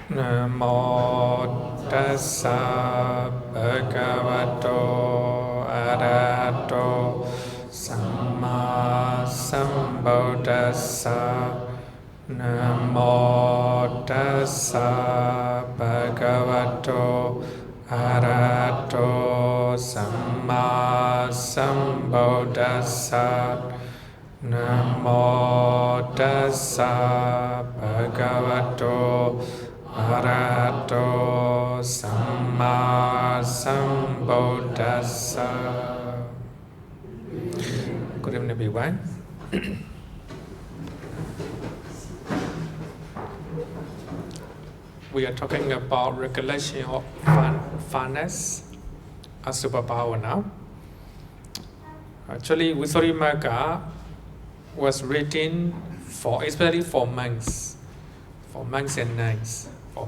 Namo tassa bhagavato arahato samma sambuddhassa. Namo tassa bhagavato arahato samma sambuddhassa. Namo tassa bhagavato arahato samma sambuddhassa. Good evening, everyone. We are talking about regulation of fullness, a superpower now. Actually, Visuddhimagga was written especially for monks and nuns, for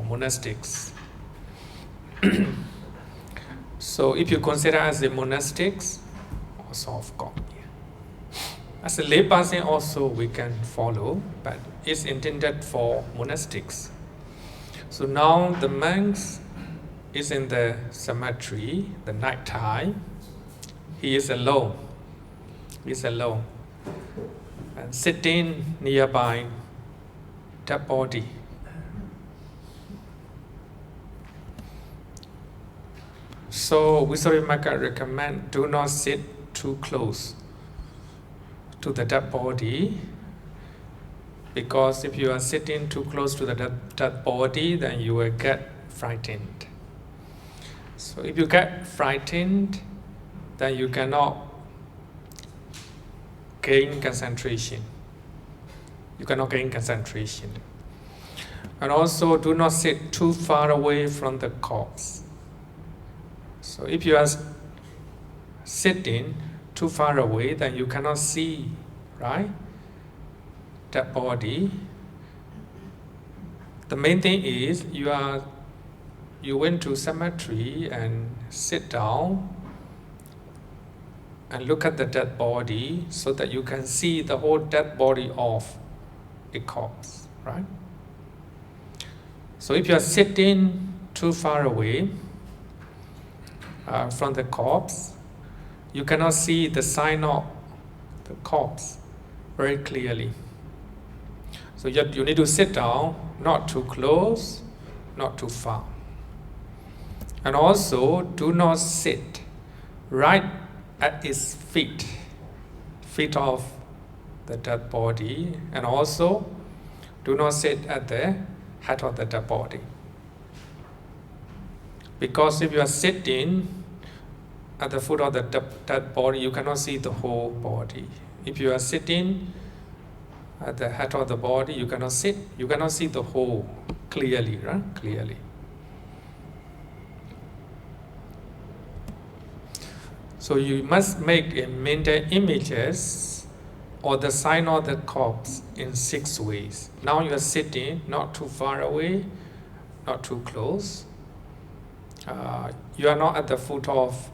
monastics. So if you consider as the monastics, also of course, as a lay person also we can follow, but it's intended for monastics. So now the monks is in the cemetery, the night time. He is alone. And sitting nearby dead body. So Visuddhimagga recommend do not sit too close to the dead body, because if you are sitting too close to the dead body, then you will get frightened. So if you get frightened, then you cannot gain concentration. And also do not sit too far away from the corpse. So if you are sitting too far away, then you cannot see, right? That body. The main thing is you went to cemetery and sit down and look at the dead body so that you can see the whole dead body of a corpse, right? So if you are sitting too far away from the corpse, you cannot see the sign of the corpse very clearly. So you need to sit down, not too close, not too far. And also do not sit right at its feet of the dead body, and also do not sit at the head of the dead body. Because if you are sitting at the foot of the dead body, you cannot see the whole body. If you are sitting at the head of the body, you cannot see the whole clearly, right? Clearly. So you must make a mental images or the sign of the corpse in 6 ways. Now you are sitting, not too far away, not too close. You are not at the foot of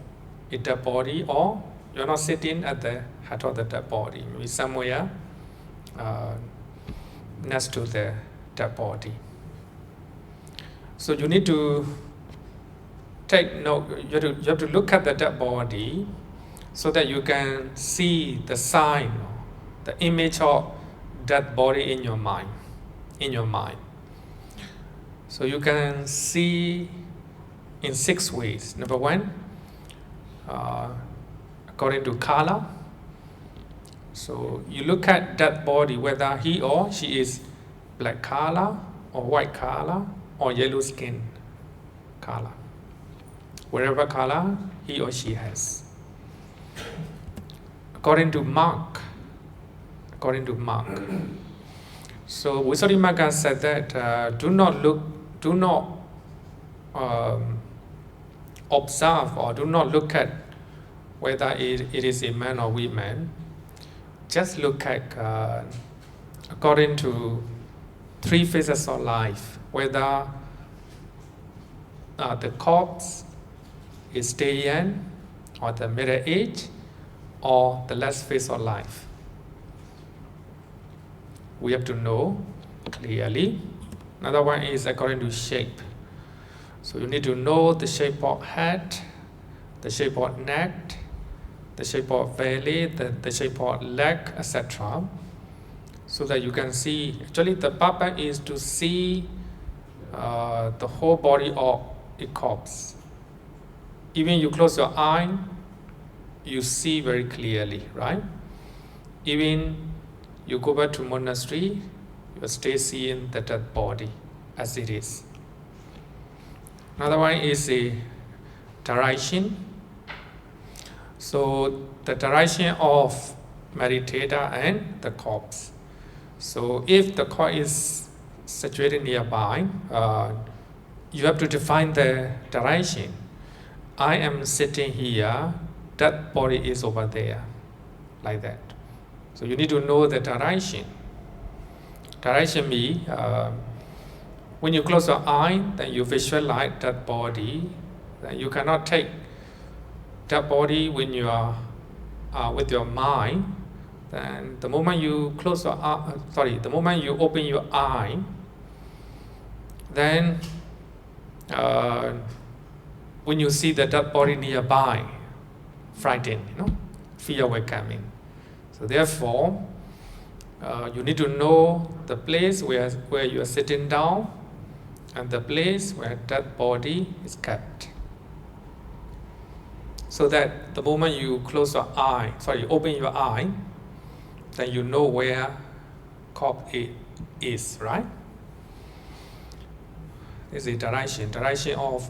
a dead body, or you are not sitting at the head of the dead body, maybe somewhere next to the dead body. So you need to take note, you have to look at the dead body so that you can see the sign, the image of dead body in your mind. So you can see in 6 ways. Number 1, according to color. So you look at that body, whether he or she is black color or white color or yellow skin color. Whatever color he or she has. According to mark. So Visuddhimagga said that do not observe or do not look at whether it is a man or woman. Just look at according to 3 phases of life, whether the corpse is still young, or the middle age, or the last phase of life. We have to know clearly. Another one is according to shape. So you need to know the shape of head, the shape of neck, the shape of belly, the shape of leg, etc. So that you can see. Actually, the purpose is to see the whole body of a corpse. Even you close your eye, you see very clearly, right? Even you go back to monastery, you will stay seeing the dead body as it is. Another one is a direction. So the direction of meditator and the corpse. So if the corpse is situated nearby, you have to define the direction. I am sitting here, that body is over there, like that. So you need to know the direction. Direction means when you close your eye, then you visualize that body. Then you cannot take that body when you are with your mind. Then the moment you close your the moment you open your eye, then when you see the dead body nearby, frightened, fear will come in. So therefore, you need to know the place where you are sitting down and the place where that body is kept. So that the moment you close your eye, open your eye, then you know where corpse is, right? This is direction of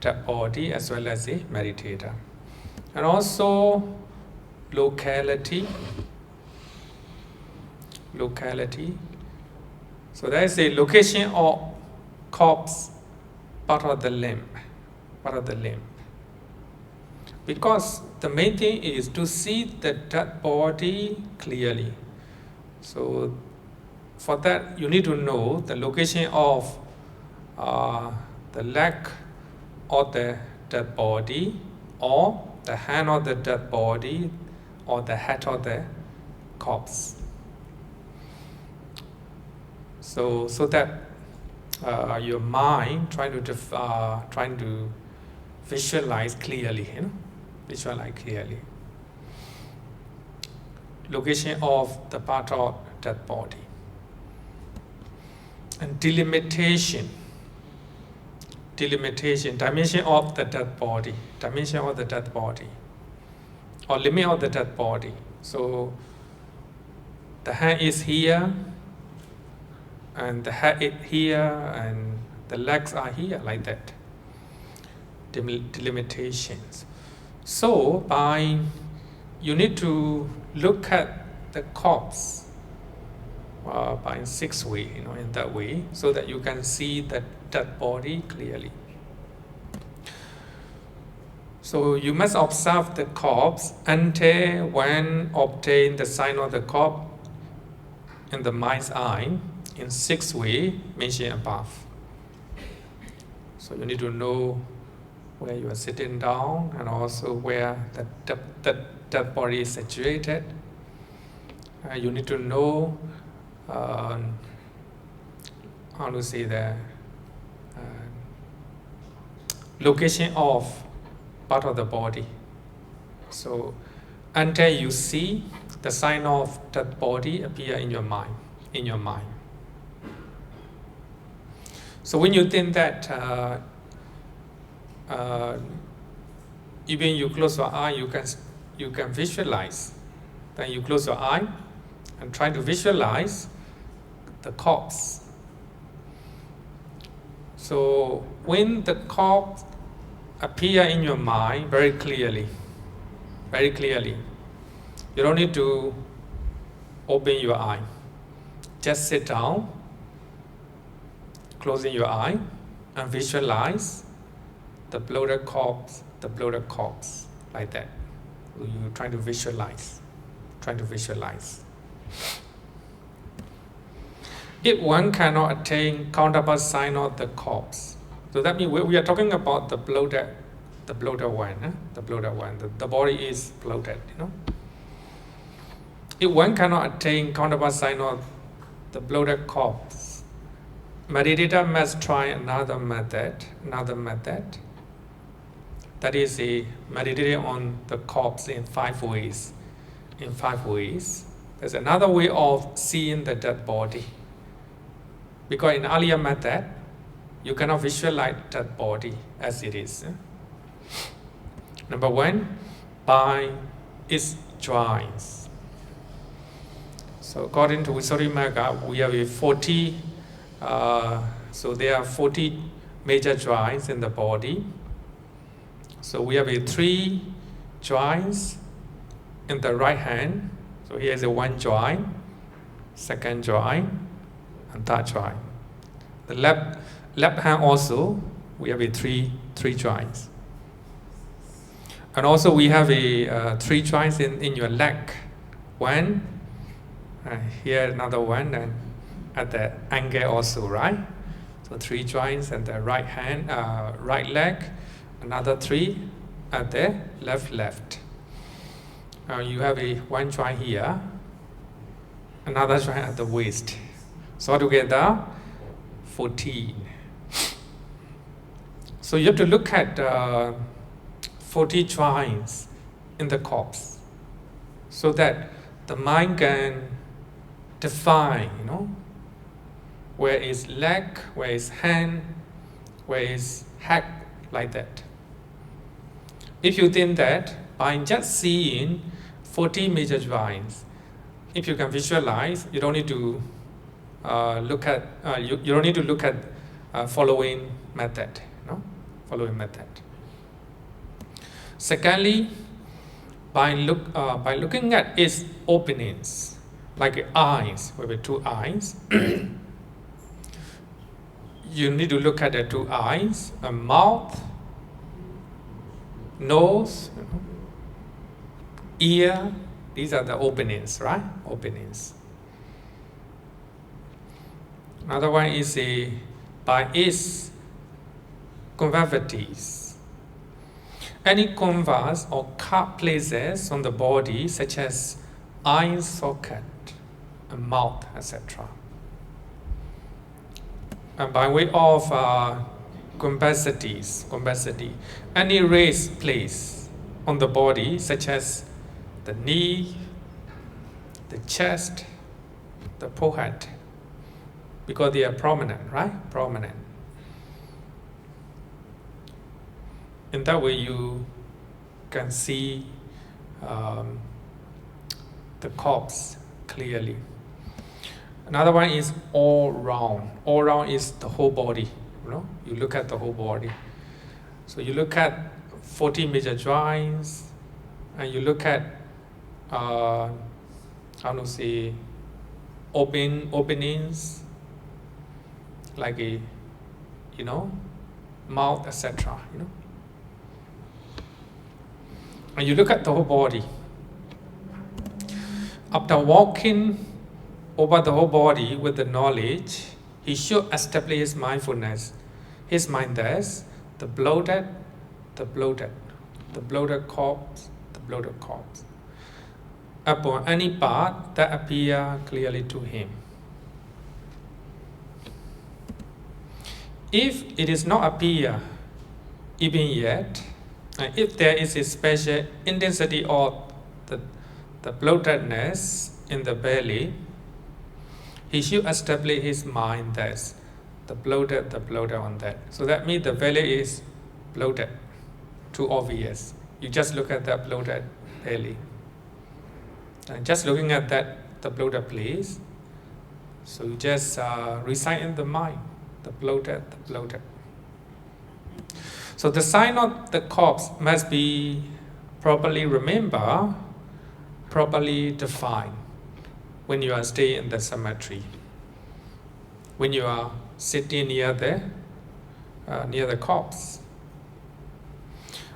that body as well as the meditator. And also locality. So there is a location of corpse, part of the limb. Because the main thing is to see the dead body clearly. So for that, you need to know the location of the leg of the dead body, or the hand of the dead body, or the head of the corpse. So that your mind trying to visualize clearly, Location of the part of that body. And delimitation, dimension of the dead body, or limit of the dead body. So the hand is here, and the head is here, and the legs are here, like that. Delimitations. So you need to look at the corpse by 6 ways, in that way, so that you can see that body clearly. So you must observe the corpse until when obtain the sign of the corpse in the mind's eye in 6 ways mentioned above. So you need to know where you are sitting down, and also where that body is situated. You need to know how to say the location of part of the body. So until you see the sign of that body appear in your mind. So when you think that even you close your eye, you can visualize. Then you close your eye and try to visualize the corpse. So when the corpse appear in your mind very clearly, you don't need to open your eye. Just sit down, closing your eye, and visualize the bloated corpse, like that. You try to visualize. If one cannot attain counterpart sign of the corpse, so that means we are talking about the bloated one. The body is bloated. If one cannot attain counterpart sign of the bloated corpse. Meditator must try another method. That is a meditation on the corpse in 5 ways. There's another way of seeing the dead body. Because in earlier method, you cannot visualize that body as it is. Number 1, by its joints. So according to Visuddhimagga, we have a 40. So there are 40 major joints in the body. So we have a 3 joints in the right hand. So here is a 1 joint, second joint, and third joint. The left hand also, we have a 3 joints. And also we have a 3 joints in your leg. 1, here another 1, and at the ankle also, right? So 3 joints at the right hand, right leg, another 3 at the left. You have a 1 joint here, another joint at the waist. So altogether 14. So you have to look at 40 joints in the corpse, so that the mind can define, where is leg, where is hand, where is head, like that. If you think that by just seeing 40 major joints, if you can visualize, you don't need to look at you don't need to look at following method. Secondly, by looking at its openings, like eyes, with 2 eyes. You need to look at the 2 eyes, a mouth, nose, ear. These are the openings, right? Openings. Another one is by its concavities. Any converse or cut places on the body, such as eye socket, a mouth, etc. And by way of compacity, any raised place on the body, such as the knee, the chest, the forehead, because they are prominent, right? Prominent. In that way, you can see the corpse clearly. Another one is all round. All round is the whole body. You look at the whole body. So you look at 40 major joints, and you look at openings, like a mouth, etc. And you look at the whole body. After walking over the whole body with the knowledge, he should establish his mindfulness. His mind thus, the bloated corpse, upon any part that appear clearly to him. If it is not appear even yet, and if there is a special intensity of the bloatedness in the belly, he should establish his mind thus, the bloated on that. So that means the belly is bloated, too obvious. You just look at that bloated belly. And just looking at that, the bloated place, so you just recite in the mind, the bloated. So the sign of the corpse must be properly remembered, properly defined when you are staying in the cemetery, when you are sitting near the corpse.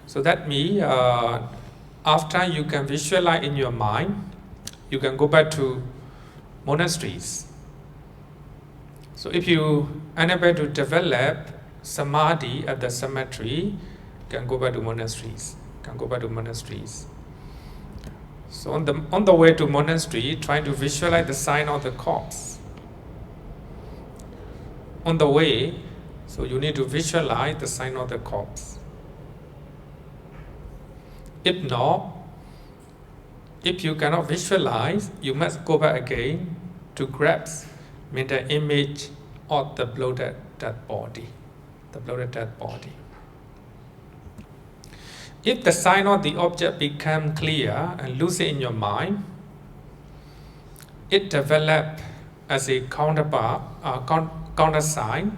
So that means after you can visualize in your mind, you can go back to monasteries. So if you are unable to develop samadhi at the cemetery, you can go back to monasteries. So on the way to monastery, try to visualize the sign of the corpse. on the way, so you need to visualize the sign of the corpse. If not, if you cannot visualize, you must go back again to grasp mental image of the bloated dead body. The bloated dead body. If the sign of the object become clear and lucid in your mind, it develops as a counter sign.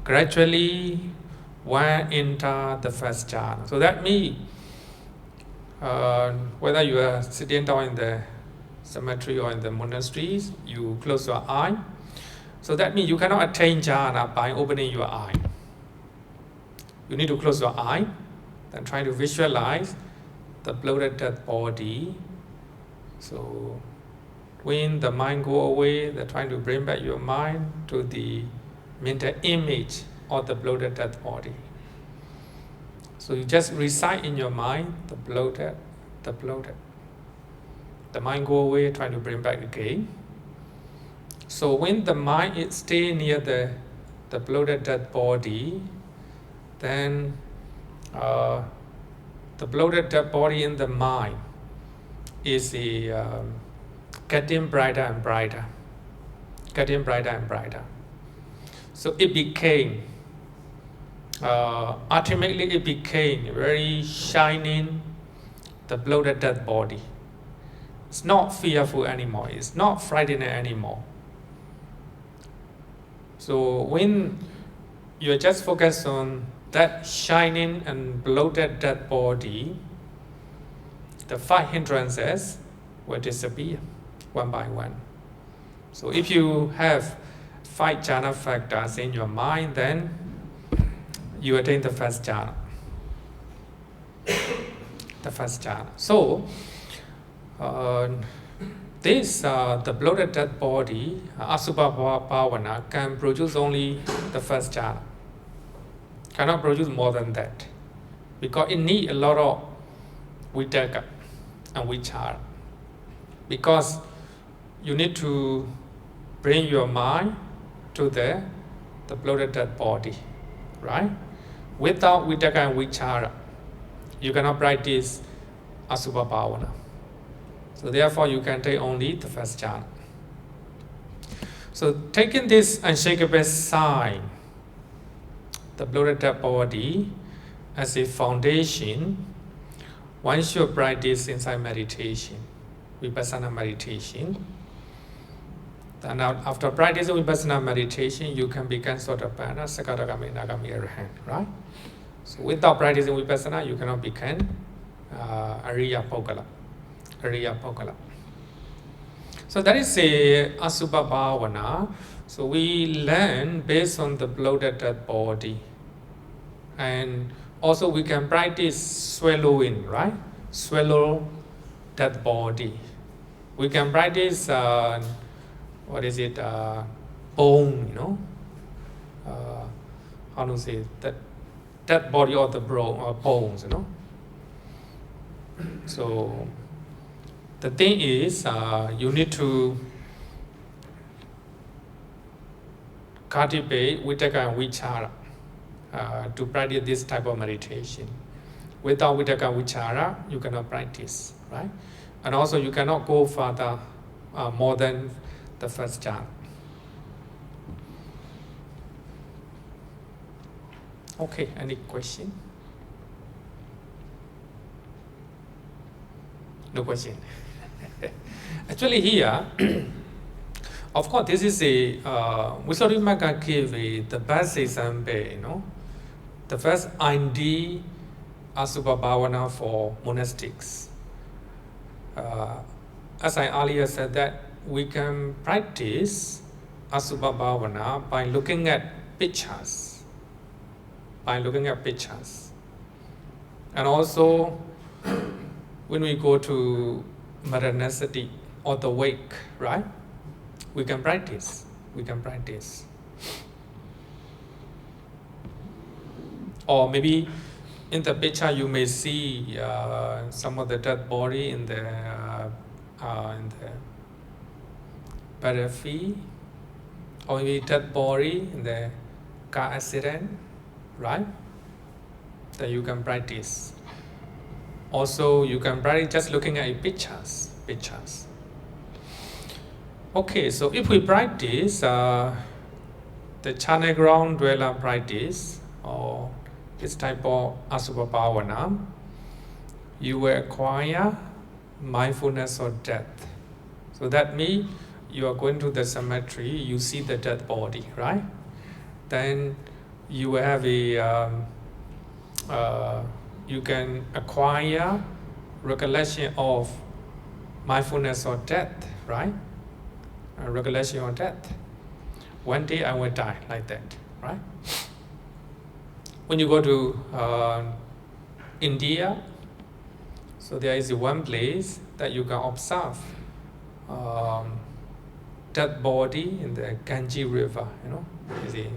Gradually, one enter the first jhana. So that means whether you are sitting down in the cemetery or in the monasteries, you close your eye. So that means you cannot attain jhana by opening your eye. You need to close your eye, then try to visualize the bloated dead body. So when the mind go away, they're trying to bring back your mind to the mental image of the bloated dead body. So you just recite in your mind the bloated, the bloated. The mind go away, trying to bring back again. So when the mind is stay near the bloated dead body, then the bloated dead body in the mind is getting brighter and brighter, getting brighter and brighter. So it became, ultimately it became very shining, the bloated dead body. It's not fearful anymore, it's not frightening anymore. So when you just focus on that shining and bloated dead body, the 5 hindrances will disappear one by one. So if you have 5 jhana factors in your mind, then you attain the first jhana. The first jhana. So the bloated dead body, Asubha Bhavana, can produce only the first jhana. Cannot produce more than that, because it needs a lot of vitaka and vichara. Because you need to bring your mind to the bloated dead body, right? Without vitaka and vichara, you cannot practice Asubha Bhavana. So therefore, you can take only the first jhana. So taking this unshakable sign, the bloated dead body, as a foundation, one should practice inside meditation, vipassana meditation. And after practicing vipassana meditation, you can become Sotapanna, Sakadagami, Nagami, Arahant, right? So without practicing vipassana, you cannot become Ariya Pokala. Ariya Pokala. So that is a Asubha Bhavana. So we learn based on the bloated dead body. And also we can practice swallowing, right? Swallow dead body. We can practice, bone, you know? How to say that dead body of the bones, you know? So the thing is, you need to cultivate vitaka and vichara to practice this type of meditation. Without vitaka and vichara, you cannot practice, right? And also you cannot go further more than the first jhana. Okay, any question? No question. Actually here, of course, this is a Visuddhimagga gave the best example, you know, the first ID Asubha Bhavana for monastics. As I earlier said, that we can practice Asubha Bhavana by looking at pictures. By looking at pictures. And also, when we go to Maranasati or the wake, right? We can practice. We can practice. Or maybe in the picture you may see some of the dead body in the battlefield, or maybe dead body in the car accident, right? Then you can practice. Also, you can practice just looking at pictures. Okay, so if we practice the channel ground dweller practice or this type of Asubha Bhavana, you will acquire mindfulness of death. So that means you are going to the cemetery, you see the dead body, right? Then you will have you can acquire recollection of mindfulness of death, right? Recollection of death. One day I will die, like that, right? When you go to India, so there is one place that you can observe dead body in the Ganges River, you know, you see,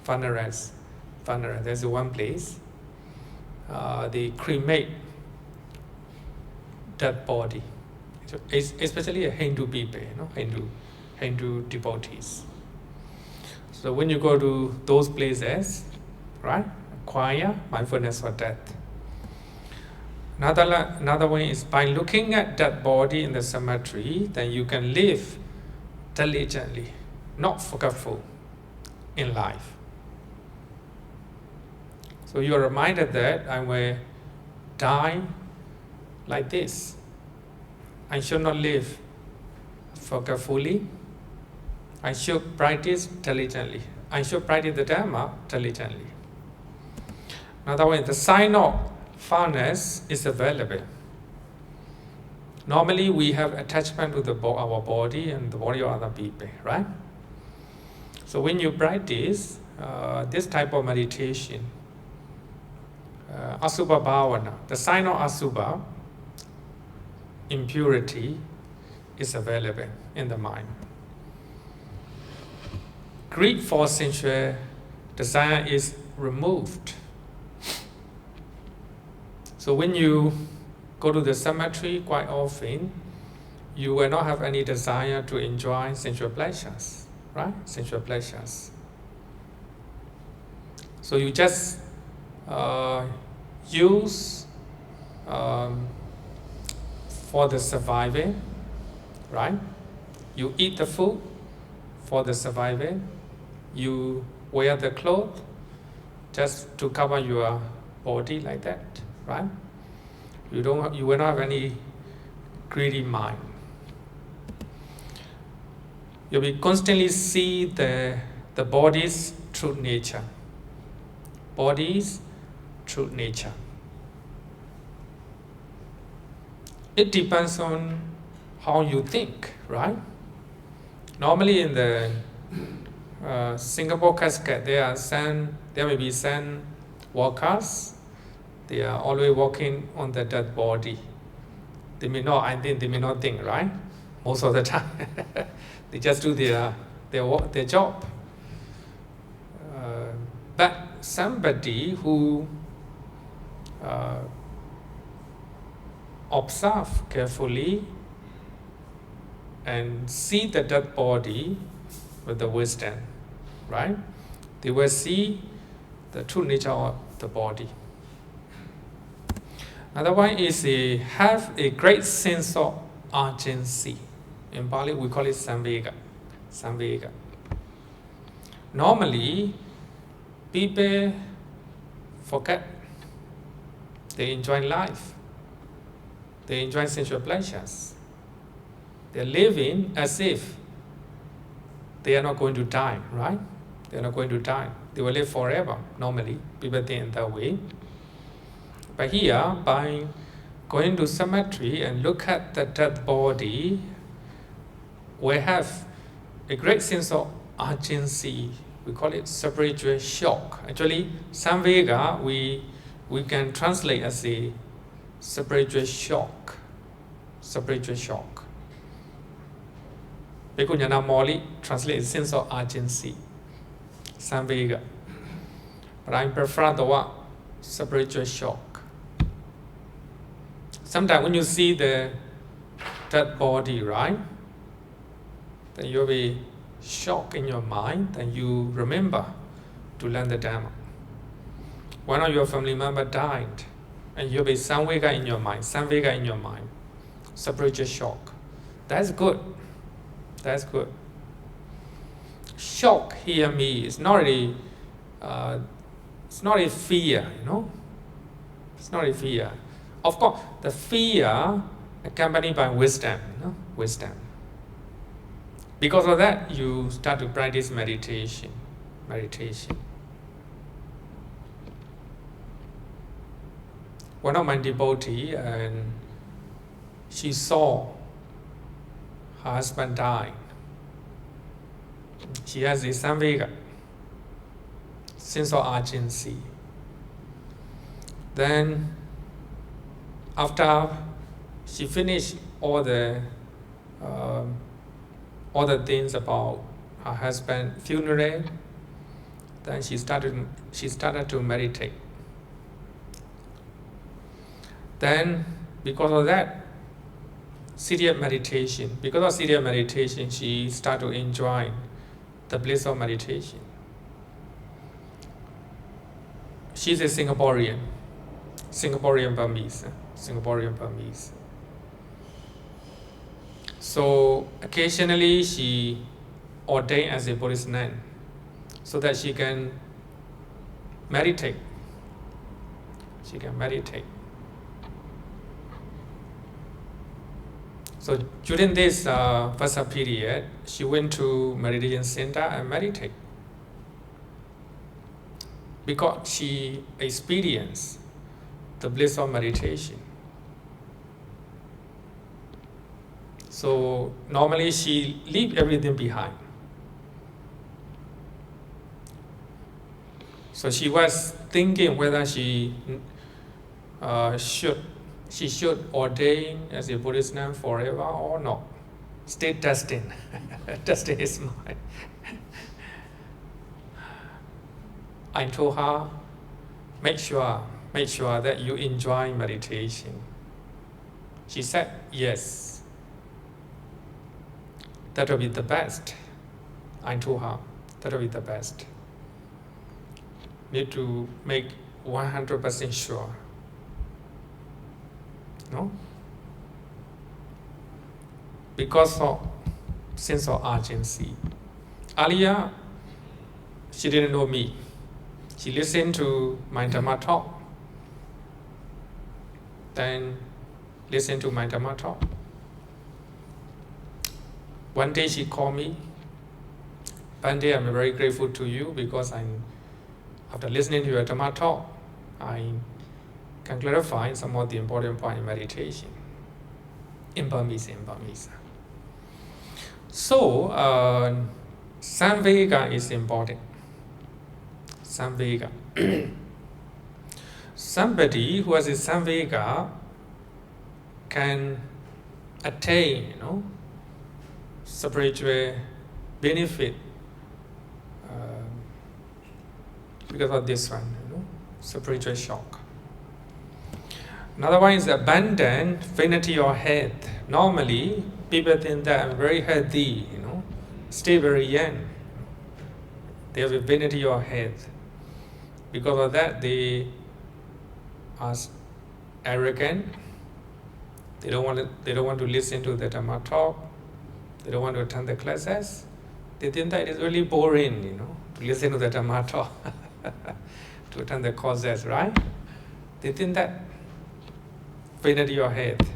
funerals. There's one place. They cremate dead body, so especially Hindu people, you know, Hindu devotees. So when you go to those places, right, acquire mindfulness of death. Another one is by looking at dead body in the cemetery, then you can live diligently, not forgetful in life. So you are reminded that I will die like this. I should not live forgetfully. I should practice diligently. I should practice the Dhamma diligently. Another one, the sign of fondness is available. Normally we have attachment to our body and the body of other people, right? So when you practice this type of meditation, Asubha Bhavana, the sign of Asubha, impurity, is available in the mind. Greed for sensual desire is removed. So when you go to the cemetery, quite often, you will not have any desire to enjoy sensual pleasures, right? Sensual pleasures. So you just use for the survival, right? You eat the food for the survival. You wear the clothes just to cover your body, like that, right? You will not have any greedy mind. You will constantly see the body's true nature. Body's true nature. It depends on how you think, right? Normally in the Singapore casket, there may be sand walkers. They are always walking on the dead body. They may not think, right? Most of the time, they just do their job. But somebody who observe carefully and see the dead body with the wisdom, right? They will see the true nature of the body. Another one is have a great sense of urgency. In Pali, we call it samvega. Normally, people forget. They enjoy life. They enjoy sensual pleasures. They're living as if they are not going to die, right? They are not going to die. They will live forever. Normally, people think in that way. But here, by going to cemetery and look at the dead body, we have a great sense of urgency. We call it spiritual shock. Actually, samvega we can translate as a spiritual shock. Spiritual shock. Bhikkhujana Moli translates sense of urgency. Samvega. But I prefer the word spiritual shock. Sometimes when you see the dead body, right, then you'll be shock in your mind, then you remember to learn the Dhamma. One of your family member died, and you'll be samvega in your mind, spiritual shock. That's good. That's good. Shock here means it's not a fear, It's not a fear. Of course, the fear accompanied by wisdom, Wisdom. Because of that, you start to practice meditation. One of my devotees, and she saw her husband die. She has a samvega, sense of urgency. Then, after she finished all the things about her husband's funeral, then she started to meditate. Then, because of serious meditation, she started to enjoy the bliss of meditation. She's a Singaporean Burmese. So occasionally she ordained as a Buddhist nun so that she can meditate. So during this Vasa period, she went to meditation center and meditate, because she experienced the bliss of meditation. So normally she leave everything behind. So she was thinking whether she should ordain as a Buddhist nun forever or not. Still testing, testing his mind. I told her, make sure that you enjoy meditation. She said, yes, that will be the best. I told her, that will be the best. Need to make 100% sure. No? Because of sense of urgency. Earlier, she didn't know me. She listened to my Dhamma talk. Then listened to my Dhamma talk. One day she called me. One day I'm very grateful to you because after listening to your Dhamma talk, I can clarify some of the important points in meditation. In Burmese. So, samvega is important. Samvega. Somebody who has a samvega can attain, spiritual benefit because of this one, spiritual shock. Another one is abundant vanity or health. Normally, people think that I'm very healthy, stay very young. They have a vanity or health. Because of that, they are arrogant. They don't want to listen to the Dhamma talk. They don't want to attend the classes. They think that it is really boring, to listen to the Dhamma talk, to attend the courses, right? They think that vanity or health,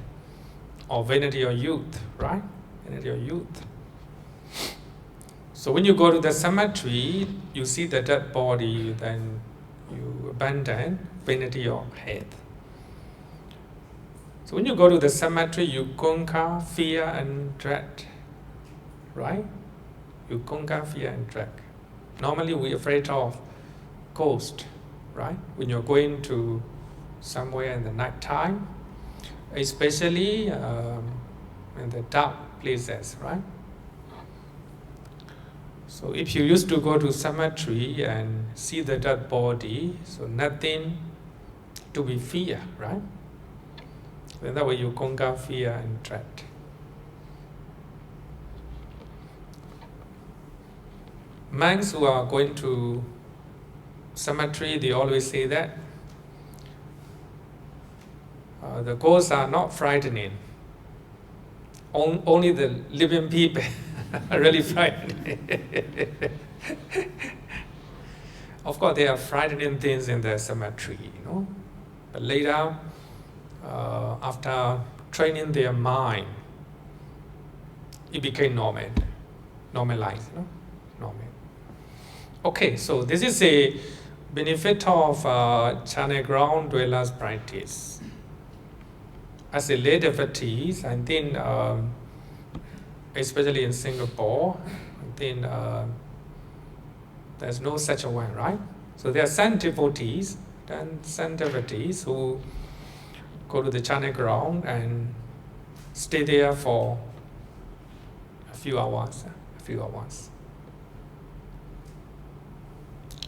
or vanity or youth, right? Vanity or youth. So when you go to the cemetery, you see the dead body, then you abandon vanity or health. So when you go to the cemetery, you conquer fear and dread, right? You conquer fear and dread. Normally we're afraid of ghosts, right? When you're going to somewhere in the night time, especially in the dark places, right? So if you used to go to cemetery and see the dead body, so nothing to be fear, right? Then that way you conquer fear and dread. Monks who are going to cemetery, they always say that the ghosts are not frightening. Only the living people are really frightening. Of course, there are frightening things in the cemetery, But later, after training their mind, it became normalized, normal. Okay, so this is a benefit of channel ground dwellers practice. As a lay devotees, I think, especially in Singapore, I think there's no such a one, right? So there are some devotees who go to the channel ground and stay there for a few hours.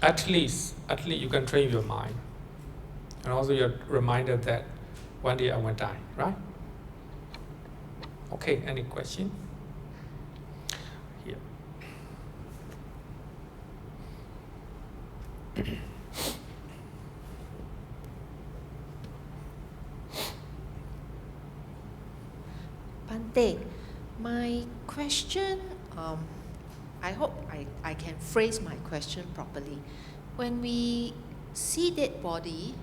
At least you can train your mind. And also you're reminded that one day I will die, right? Okay, any question? Here. Bante, my question, I hope I can phrase my question properly. When we see dead body,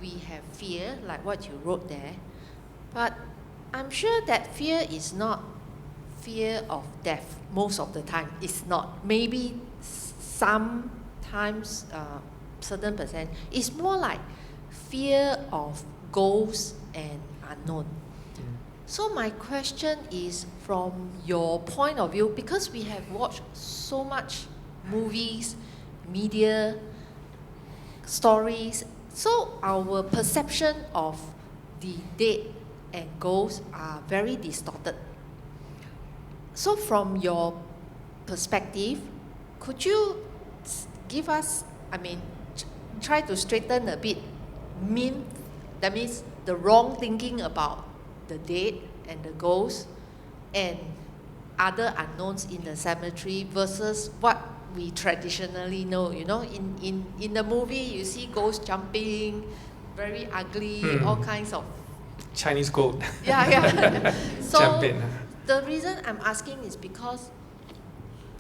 we have fear, like what you wrote there, but I'm sure that fear is not fear of death most of the time. It's not. Maybe sometimes, certain percent. It's more like fear of ghosts and unknown. So my question is, from your point of view, because we have watched so much movies, media, stories, so our perception of the dead and ghosts are very distorted. So from your perspective, could you give us, try to straighten a bit, that means the wrong thinking about the dead and the ghosts and other unknowns in the cemetery versus what we traditionally know. In the movie you see ghosts jumping, very ugly, all kinds of Chinese goat. Yeah. So jumping. The reason I'm asking is because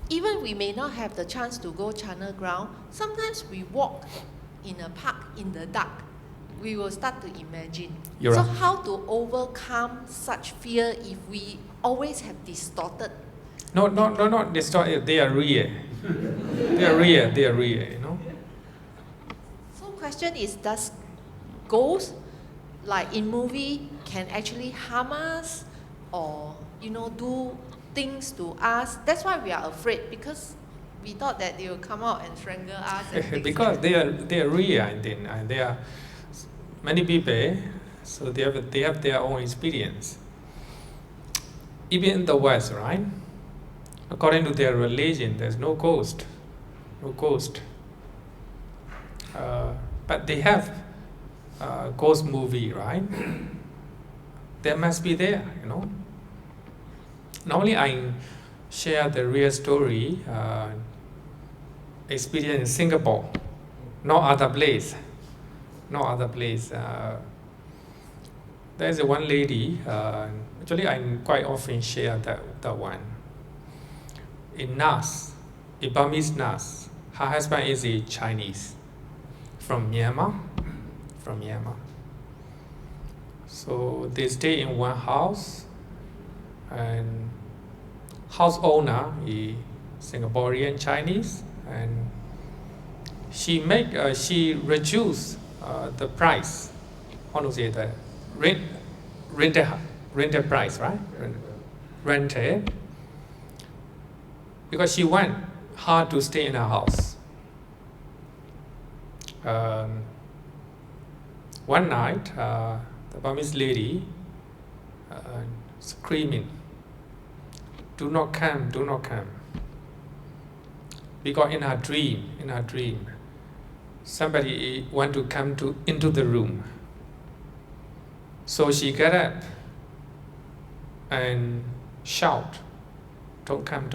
even we may not have the chance to go channel ground, sometimes we walk in a park in the dark, we will start to imagine. You're so right. How to overcome such fear if we always have distorted? No, not distorted. They are real. They are real. So question is, does ghosts, like in movie, can actually harm us or do things to us? That's why we are afraid, because we thought that they will come out and strangle us. And because they are real, I think. And they are many people, so they have their own experience. Even in the West, right? According to their religion, there's no ghost. But they have ghost movie, right? There must be there, Normally I share the real story, experience in Singapore, no other place. There's one lady, actually I quite often share that one. In nurse, a Burmese nurse, her husband is a Chinese from Myanmar. So they stay in one house, and house owner is Singaporean Chinese, and she reduce the price. How to say that? Rented price, right? Rented. Because she want her to stay in her house. One night, the Burmese lady screaming, "Do not come! Because in her dream, somebody want to come into the room. So she get up and shout, "Don't come!"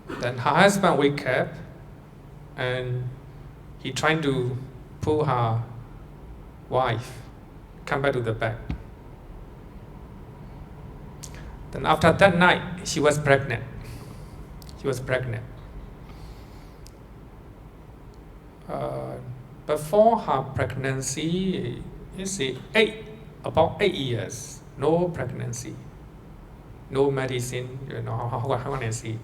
Then her husband wake up and he trying to pull her wife come back to the bed. Then after that night, she was pregnant. Before her pregnancy, you see, about 8 years, no pregnancy, no medicine, how can I say,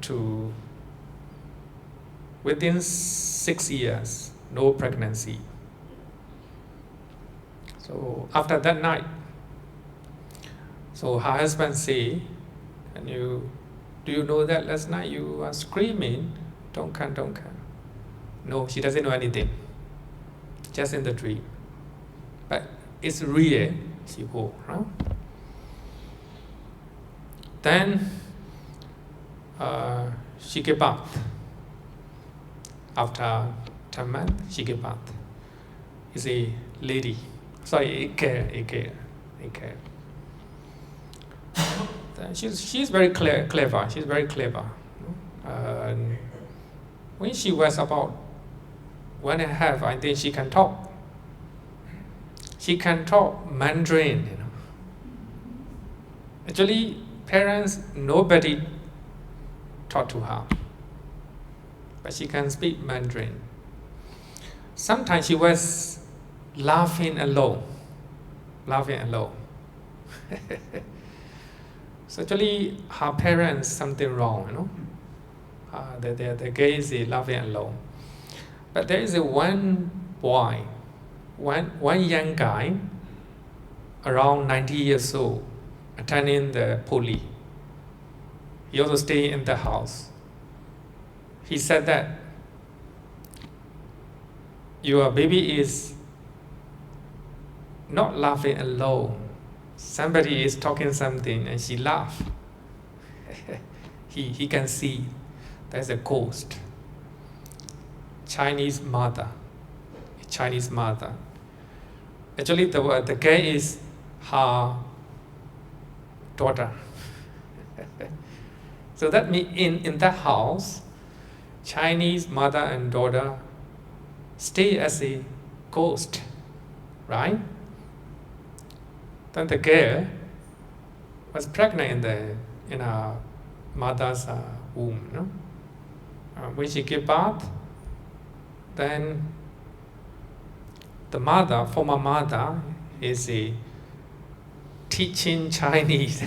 to within 6 years, no pregnancy. So after that night, so her husband say, do you know that last night you are screaming, don't come. No, she doesn't know anything, just in the dream. But it's real, she go. Huh? Then she gave birth. After 10 months, she gave birth. It's a lady. Sorry, a girl. She's very clever. She's very clever. When she was about 1.5, I think she can talk. She can talk Mandarin. Actually, parents, nobody taught to her, but she can speak Mandarin. Sometimes she was laughing alone. So actually, her parents something wrong, the girl is laughing alone. But there is one boy, one young guy, around 90 years old, attending the poly. He also stay in the house. He said that your baby is not laughing alone. Somebody is talking something and she laugh. he can see there's a ghost. Chinese mother. Actually, the girl is her daughter. So that means in that house, Chinese mother and daughter stay as a ghost, right? Then the girl was pregnant in her mother's womb. When she gave birth, then the former mother, is teaching Chinese,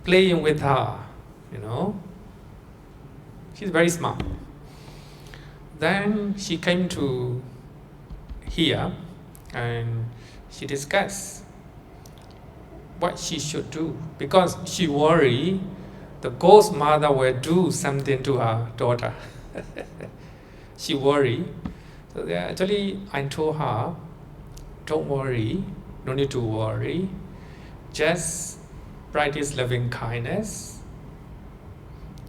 playing with her, She's very smart. Then she came to here and she discussed what she should do, because she worried the ghost mother will do something to her daughter. She worried. So actually, I told her, don't worry, no need to worry. Just practice loving kindness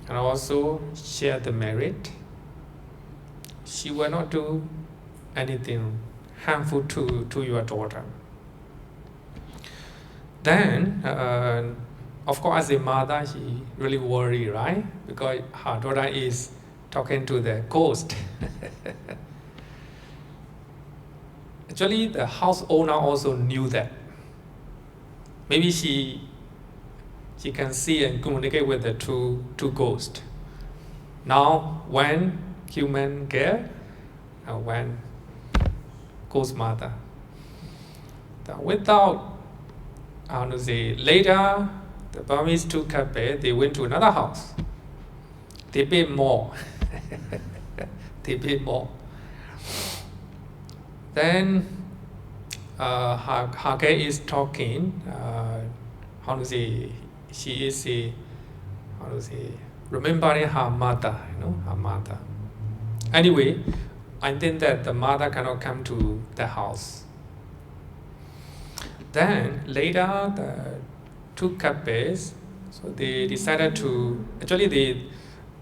and also share the merit. She will not do anything harmful to your daughter. Then, of course, as a mother, she really worried, right? Because her daughter is talking to the ghost. Actually, the house owner also knew that. Maybe she can see and communicate with the two ghosts. Now, one human girl and one ghost mother. Without, later, the Burmese two couple, they went to another house. They paid more. Then her girl is talking. She is remembering her mother. Her mother. Anyway, I think that the mother cannot come to the house. Then later, the two couples, so they decided to, actually they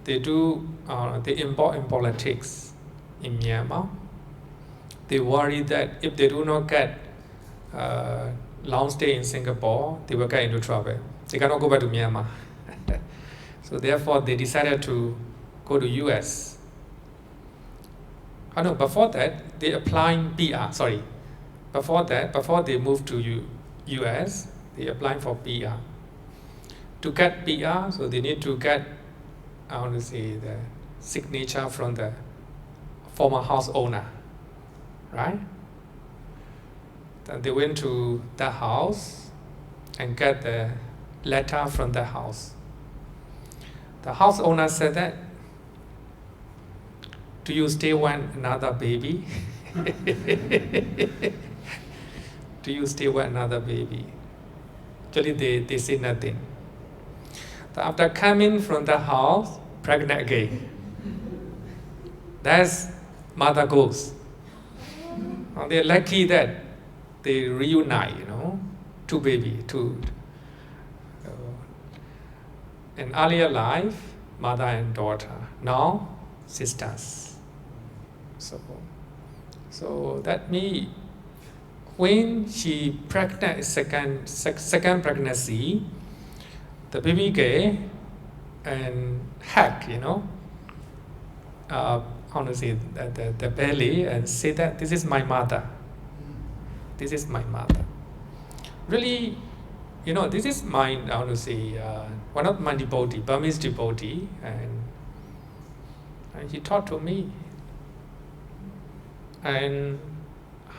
involve in politics in Myanmar. They worry that if they do not get long stay in Singapore, they will get into trouble. They cannot go back to Myanmar. So therefore they decided to go to US. Oh no, before that, they applying PR, sorry. Before that, before they moved to US, they applying for PR. To get PR, so they need to get, I want to say, the signature from the former house owner, right? Then they went to that house and get the letter from the house. The house owner said that, do you still want another baby? Do you still want another baby? Actually, they say nothing. So after coming from the house, pregnant again. That's mother goes. They're lucky that they reunite, two baby, two. In earlier life, mother and daughter. Now, sisters. So that means when she pregnant second pregnancy, the baby gay and hack, how to say the belly and say that this is my mother. This is my mother. Really, this is my, I want to say, one of my devotee, Burmese devotee, and he taught to me. And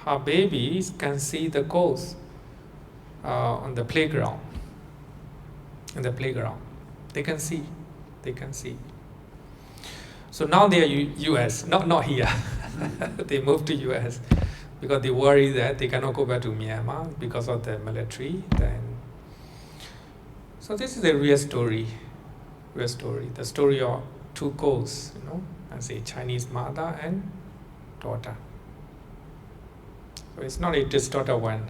her babies can see the ghost on the playground. In the playground, they can see. So now they are US, not here. They moved to US because they worry that they cannot go back to Myanmar because of the military. So this is the real story. The story of two ghosts, I say Chinese mother and daughter. So it's not a distorted one.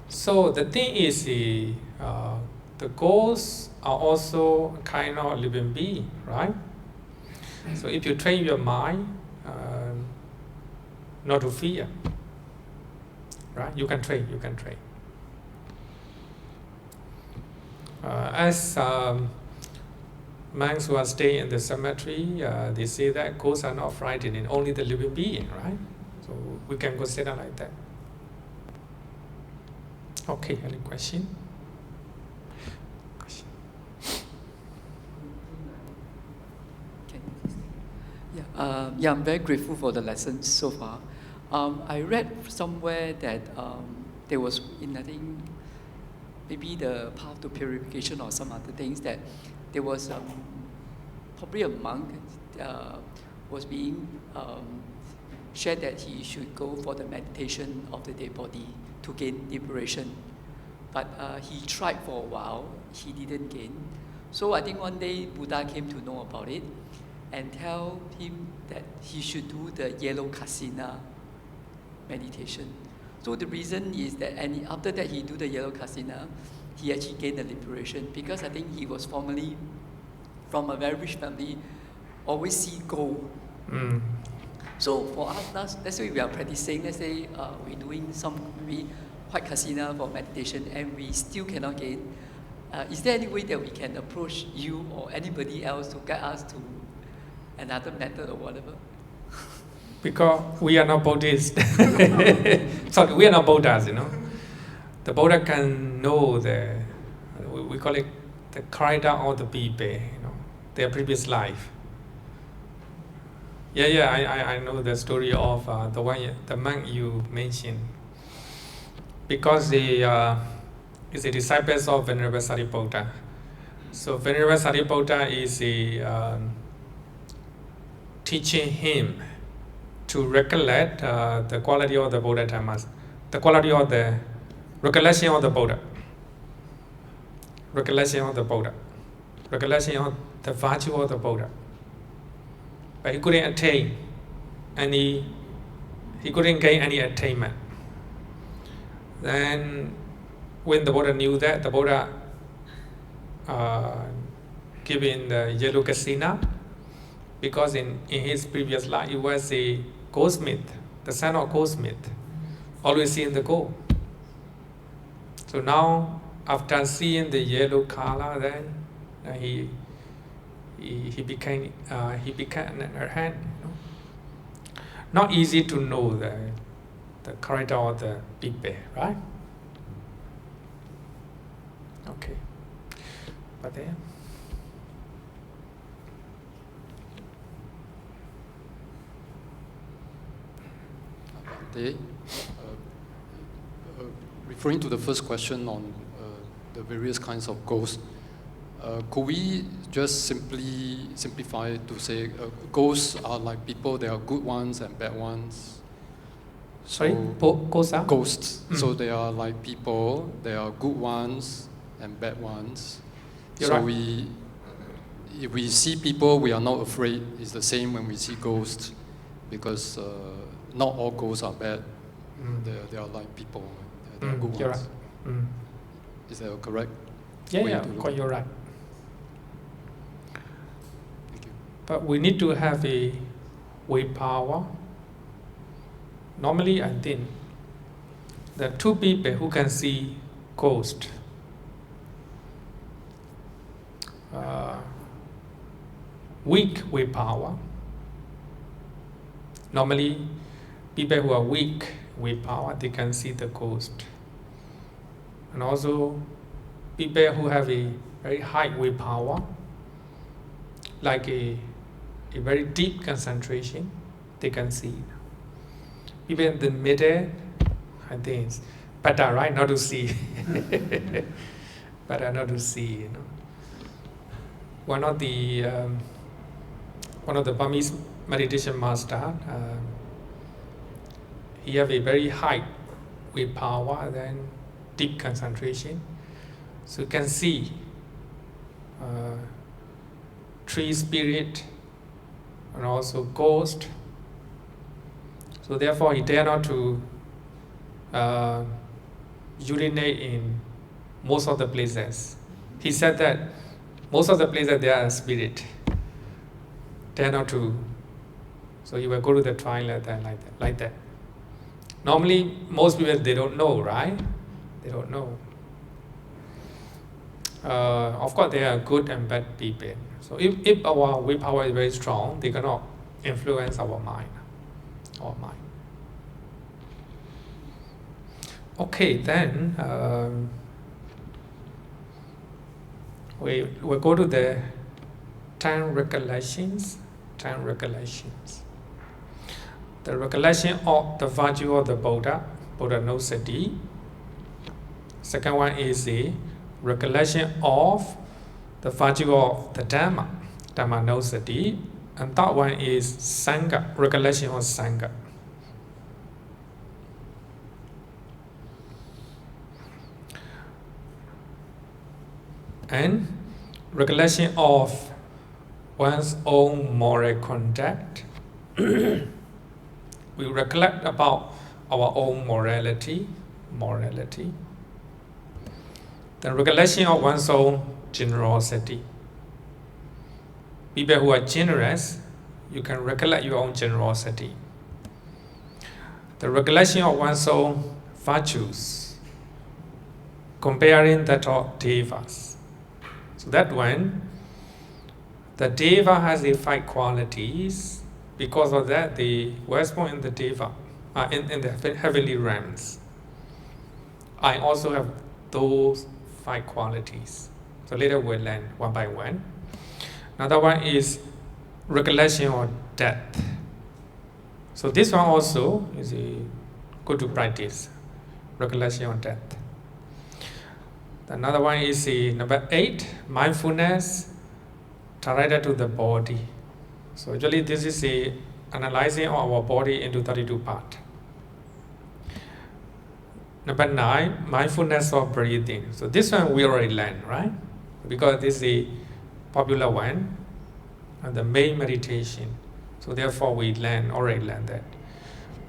So the thing is, the ghosts are also kind of living being, right? So if you train your mind not to fear, right? You can train. As monks who are staying in the cemetery, they say that ghosts are not frightening, only the living being, right? So we can consider like that. Okay, any question? Yeah, I'm very grateful for the lessons so far. I read somewhere that there was, I think, maybe the path to purification or some other things, that there was probably a monk was being shared that he should go for the meditation of the dead body to gain liberation. But he tried for a while, he didn't gain. So I think one day Buddha came to know about it and tell him that he should do the yellow kasina meditation. So the reason is that, and after that he do the yellow kasina, he actually gained the liberation, because I think he was formerly from a very rich family, always see gold. So for us, let's say we are practicing, let's say we're doing some maybe white kasina for meditation and we still cannot gain. Is there any way that we can approach you or anybody else to guide us to another method or whatever? Because we are not Buddhists. Sorry, we are not Buddhas, The Buddha can know we call it the character of the people, their previous life. I know the story of the monk you mentioned. Because they is the disciples of Venerable Sariputta. So Venerable Sariputta is teaching him to recollect the quality of the Buddha Dhammas, the quality of the recollection of the Buddha, recollection of the virtue of the Buddha. But he couldn't attain he couldn't gain any attainment. Then when the Buddha knew that, the Buddha giving the yellow kasina, because in his previous life he was a goldsmith, the son of goldsmith, always seeing the gold. So now, after seeing the yellow color, then He became an arhat. Not easy to know the character of the people, right? Okay, but then. Referring to the first question on the various kinds of ghosts, could we just simplify to say ghosts are like people, there are good ones and bad ones? Sorry, ghosts are? Ghosts. So they are like people, there are good ones and bad ones. You're so right. if we see people, we are not afraid. It's the same when we see ghosts, because not all ghosts are bad. They are like people. They are good you're ones. Right. Is that correct? Yeah, of course you're right. Thank you. But we need to have a willpower. Normally, I think there are two people who can see ghost. Weak willpower. Normally, people who are weak willpower, they can see the ghost. And also, people who have a very high willpower, like a very deep concentration, they can see. People in the middle, I think it's better, right, not to see. Better not to see, One of the Burmese meditation master, he have a very high willpower, then deep concentration. So you can see tree spirit and also ghost. So therefore he dare not to urinate in most of the places. He said that most of the places there are spirit. Dare not to. So he will go to the toilet and like that. Normally most people, they don't know, right? They don't know. Of course there are good and bad people. So if our willpower is very strong, they cannot influence our mind. Okay, then we will go to the 10 recollections. The recollection of the virtue of the Buddha knows Sati. Second one is the recollection of the virtue of the Dhamma knows Sati. And third one is Sangha, recollection of Sangha. And recollection of one's own moral conduct. We recollect about our own morality. The recollection of one's own generosity. People who are generous, you can recollect your own generosity. The recollection of one's own virtues, comparing that of devas. So that when the deva has the 5 qualities, because of that they were born in the deva, in the heavenly realms. I also have those 5 qualities. So later we'll learn one by one. Another one is recollection of death. So this one also is good to practice, recollection of death. Another one is number 8, mindfulness directed to the body. So usually this is analyzing our body into 32 parts. Number 9, mindfulness of breathing. So this one we already learned, right? Because this is a popular one and the main meditation. So therefore we already learned that.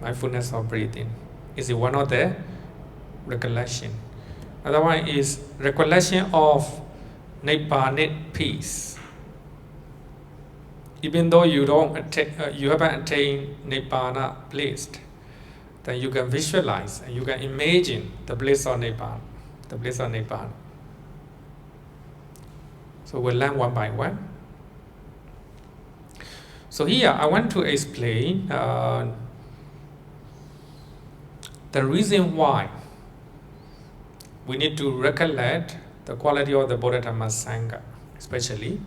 Mindfulness of breathing is one of the recollection. Another one is recollection of Nibbanic peace. Even though you haven't attained Nibbana bliss, then you can visualize and you can imagine the bliss of Nibbana. So we'll learn one by one. So here I want to explain the reason why we need to recollect the quality of the Bodhidharma Sangha, especially.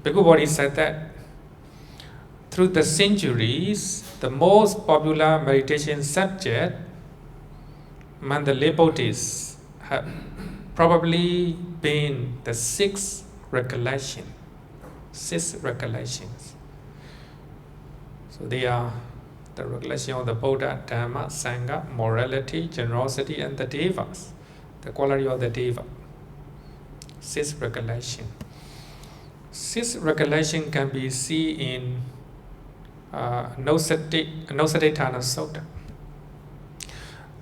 Bhikkhu Bodhi said that through the centuries, the most popular meditation subject among the lay Buddhists have probably been the six recollections. So they are the recollection of the Buddha, Dhamma, Sangha, morality, generosity, and the Devas, the quality of the Deva. Six recollection. Six recollection can be seen in Nosatithana Sutta.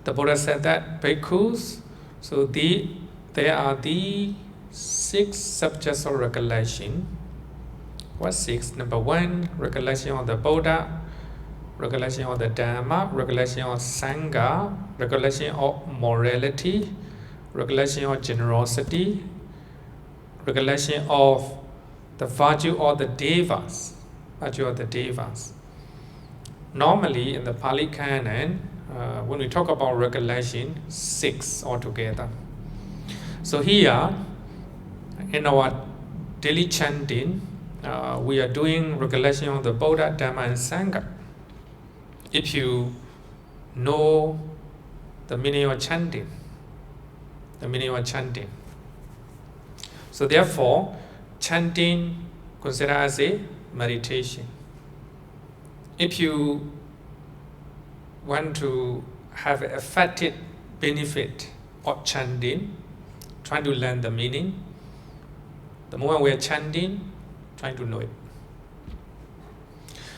The Buddha said that bhikkhus, so there are the six subjects of recollection. What six? Number one, recollection of the Buddha, recollection of the Dhamma, recollection of Sangha, recollection of morality, recollection of generosity, recollection of the virtue of the Devas. Normally in the Pali Canon, when we talk about recollection, six altogether. So here, in our daily chanting, we are doing recollection of the Buddha, Dhamma, and Sangha. If you know the meaning of chanting, so therefore, chanting considered as a meditation. If you want to have an effective benefit of chanting, trying to learn the meaning, the moment we are chanting, trying to know it.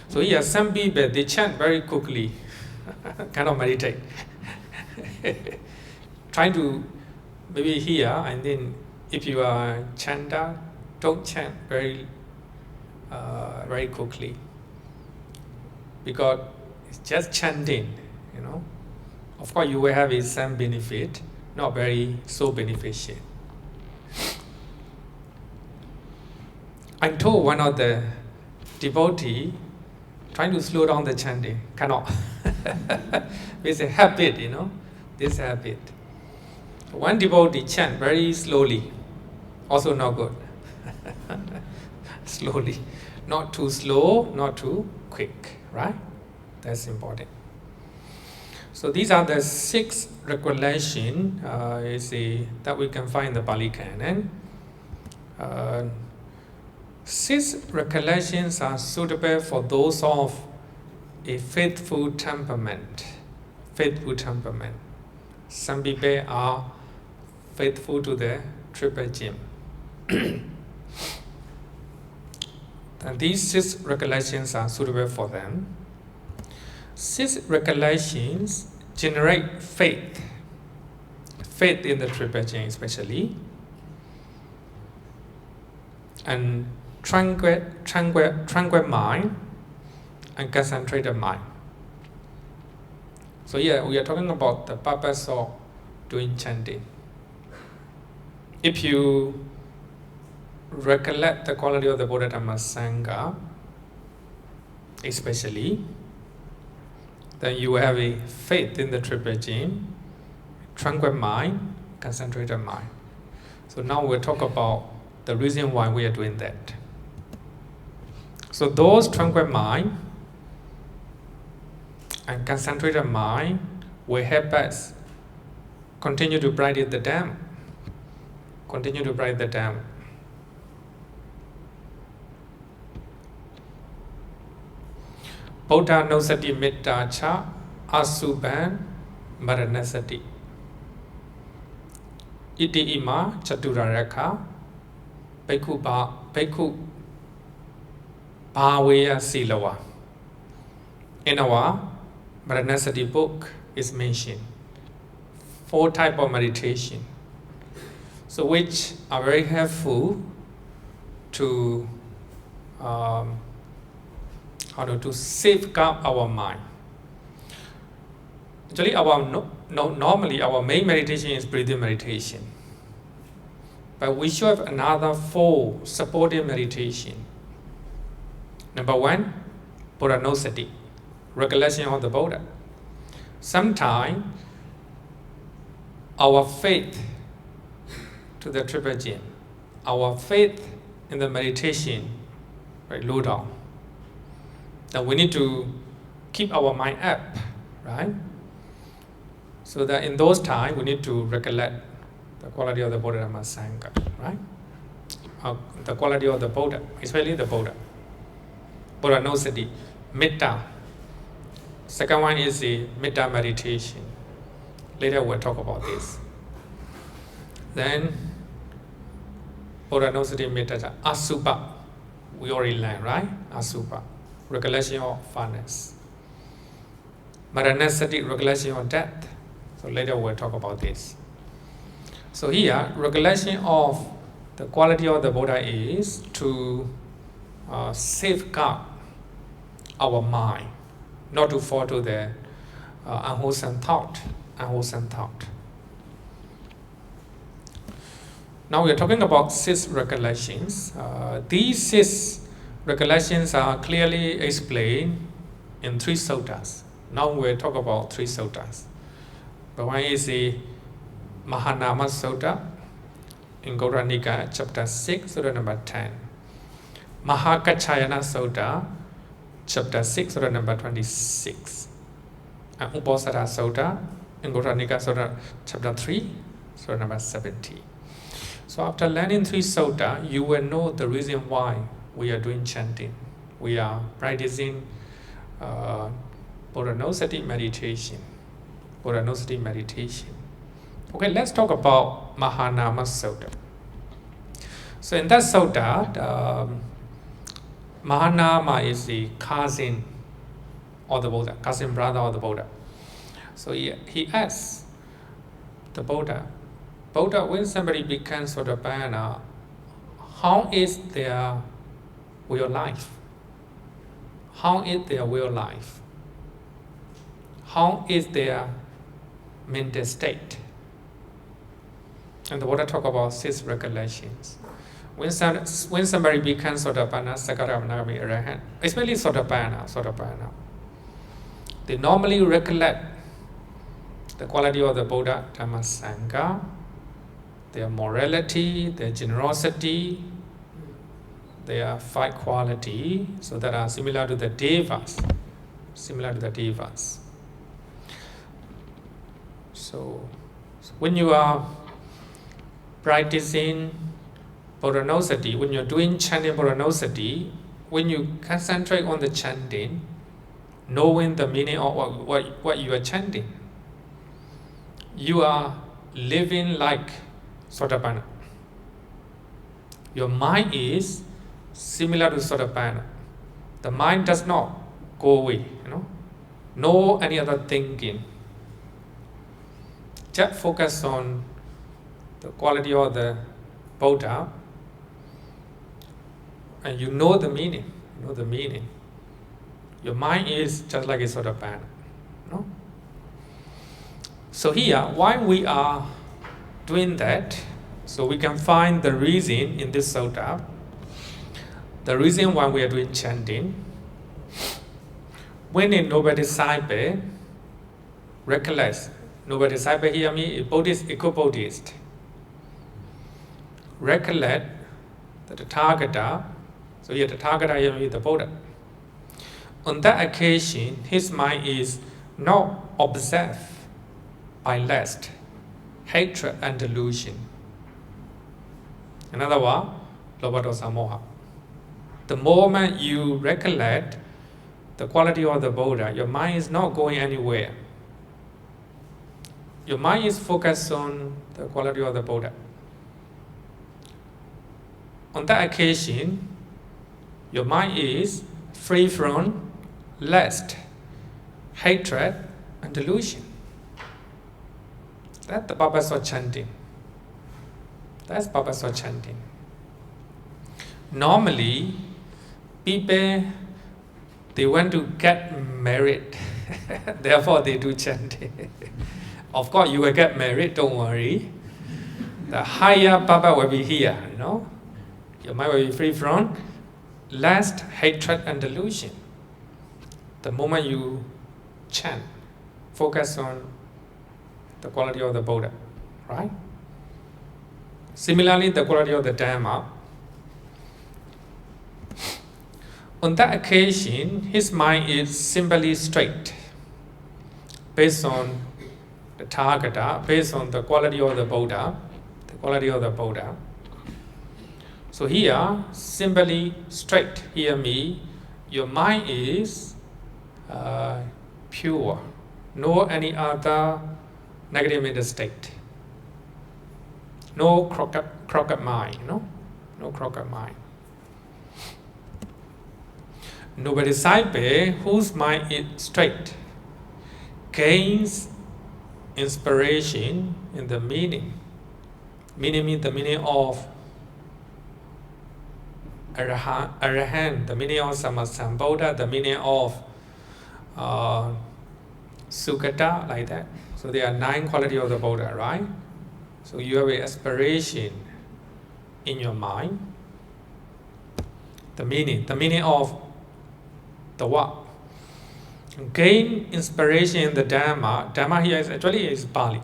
So here, some people, they chant very quickly, cannot meditate. Trying to maybe hear, and then if you are a chanter, don't chant very quickly. Because it's just chanting, you know. Of course, you will have some benefit, not very so beneficial. I told one of the devotee trying to slow down the chanting, cannot. It's a habit, you know, this habit. One devotee chant very slowly, also not good. Slowly, not too slow, not too quick, right? That's important. So these are the six regulations that we can find in the Pali Canon. Six recollections are suitable for those of a faithful temperament. Some people are faithful to the triple gem. And these six recollections are suitable for them. Six recollections generate faith in the triple gem especially, and tranquil mind and concentrated mind. So here we are talking about the purpose of doing chanting. If you recollect the quality of the Bodhidharma Sangha, especially, then you will have a faith in the triple gem, tranquil mind, concentrated mind. So now we'll talk about the reason why we are doing that. So those tranquil mind and concentrated mind will help us continue to brighten the Dhamma. Buddha nosati metta cha asuban maranasati. Iti ima chaturaraka bhikkhu bhaveya silawa. In our Maranasati book is mentioned 4 types of meditation, so which are very helpful to to safeguard our mind. Actually, normally our main meditation is breathing meditation. But we should have another 4 supportive meditation. Number 1, Buddhanosati, recollection of the Buddha. Sometimes our faith to the triple gem, our faith in the meditation, right, low down. Then we need to keep our mind up, right? So that in those times we need to recollect the quality of the Buddha Dhamma Sangha, right? The quality of the Buddha, especially the Buddha. Buddhanosati, Metta. Second one is the Metta meditation. Later we'll talk about this. Then Buddhanosati Metta, Asubha. We already learned, right? Asubha, recollection of furnace. Maranasati, recollection of death. So later we'll talk about this. So here, recollection of the quality of the Buddha is to safeguard our mind, not to fall to the unwholesome thought. Now we are talking about 6 recollections. These 6 recollections are clearly explained in 3 suttas. Now we'll talk about 3 suttas. The one is the Mahanama Sutta in Gautara Nikaya, chapter 6, sutta number 10. Mahakachayana Sutta, chapter 6, sutta number 26. And Uposatha Sutta in Gautara Nikaya, sutta chapter 3, sutta number 70. So after learning 3 sutta, you will know the reason why we are doing chanting. We are practicing Buddhanosati meditation. Buddhanosati meditation. Okay, let's talk about Mahanama Sutta. So in that sutta, Mahanama is the cousin of the Buddha, cousin brother of the Buddha. So he asks the Buddha, when somebody becomes Sotapanna, how is their real life? How is their real life? How is their mental state? And the Buddha talk about 6 recollections. When somebody becomes Sotapanna, Sakadagami Arahant, especially Sotapanna, they normally recollect the quality of the Buddha, Dhamma, Sangha, their morality, their generosity, their 5 quality, so that are similar to the Devas. So when you are practicing Buddhanosati, when you're doing chanting Buddhanosati, when you concentrate on the chanting, knowing the meaning of what you are chanting, you are living like Sotapanna. Your mind is similar to Sotapanna. The mind does not go away, no any other thinking. Just focus on the quality of the Buddha, and you know the meaning. Your mind is just like a Sotapanna. No? So here, why we are doing that, so we can find the reason in this sutta. The reason why we are doing chanting. When a noble disciple recollects, noble disciple here means a Buddhist, eco-Buddhist, recollect the Tathagata, so here the Tathagata here means the Buddha. On that occasion, his mind is not obsessed by lust, hatred and delusion. In other words, lobha dosa moha. The moment you recollect the quality of the Buddha, your mind is not going anywhere. Your mind is focused on the quality of the Buddha. On that occasion, your mind is free from lust, hatred, and delusion. That's the purpose of chanting. Normally, people, they want to get married. Therefore, they do chanting. Of course, you will get married, don't worry. the higher purpose will be here, you know. Your mind will be free from lust, hatred, and delusion. The moment you chant, focus on the quality of the Buddha, right? Similarly, the quality of the Dhamma. On that occasion, his mind is simply straight, based on the Tathagata, based on the quality of the Buddha, the quality of the Buddha. So here, simply straight, hear me, your mind is pure, no any other negative mental state. No crooked mind, no crooked mind. No disciple whose mind is straight gains inspiration in the meaning. Meaning means the meaning of Arahant, the meaning of Sammasambuddha, the meaning of Sukata, like that. So there are 9 qualities of the Buddha, right? So you have an aspiration in your mind. The meaning of the what? Gain inspiration in the Dhamma. Dhamma here is actually Pali.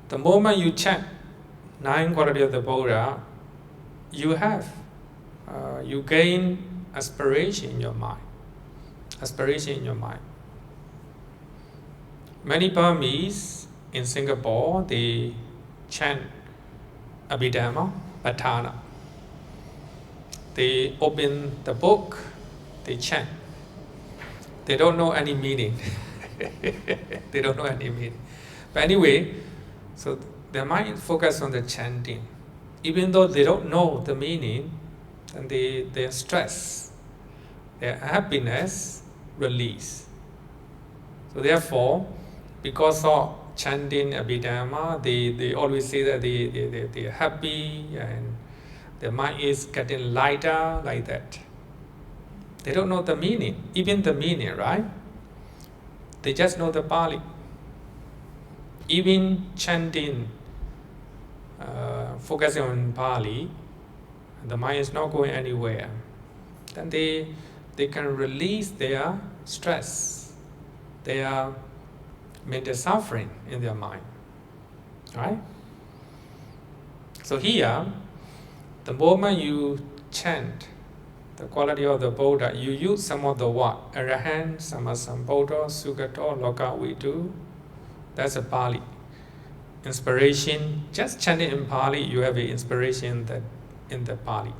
The moment you chant 9 qualities of the Buddha, you gain aspiration in your mind. Aspiration in your mind. Many Burmese in Singapore, they chant Abhidhamma, Patthana. They open the book, they chant. They don't know any meaning. They don't know any meaning. But anyway, so their mind focus on the chanting. Even though they don't know the meaning, and their stress, their happiness release. So therefore, because of chanting Abhidhamma, they always say that they're happy and their mind is getting lighter, like that. They don't know the meaning, even the meaning, right? They just know the Pali. Even chanting, focusing on Pali, the mind is not going anywhere. Then they can release their stress, their mental suffering in their mind, right? So here, the moment you chant the quality of the Buddha, you use some of the what? Arahant, Sammasambuddha, Sukata, Lokavidu. That's a Pali. Inspiration, just chanting in Pali, you have an inspiration in the Pali.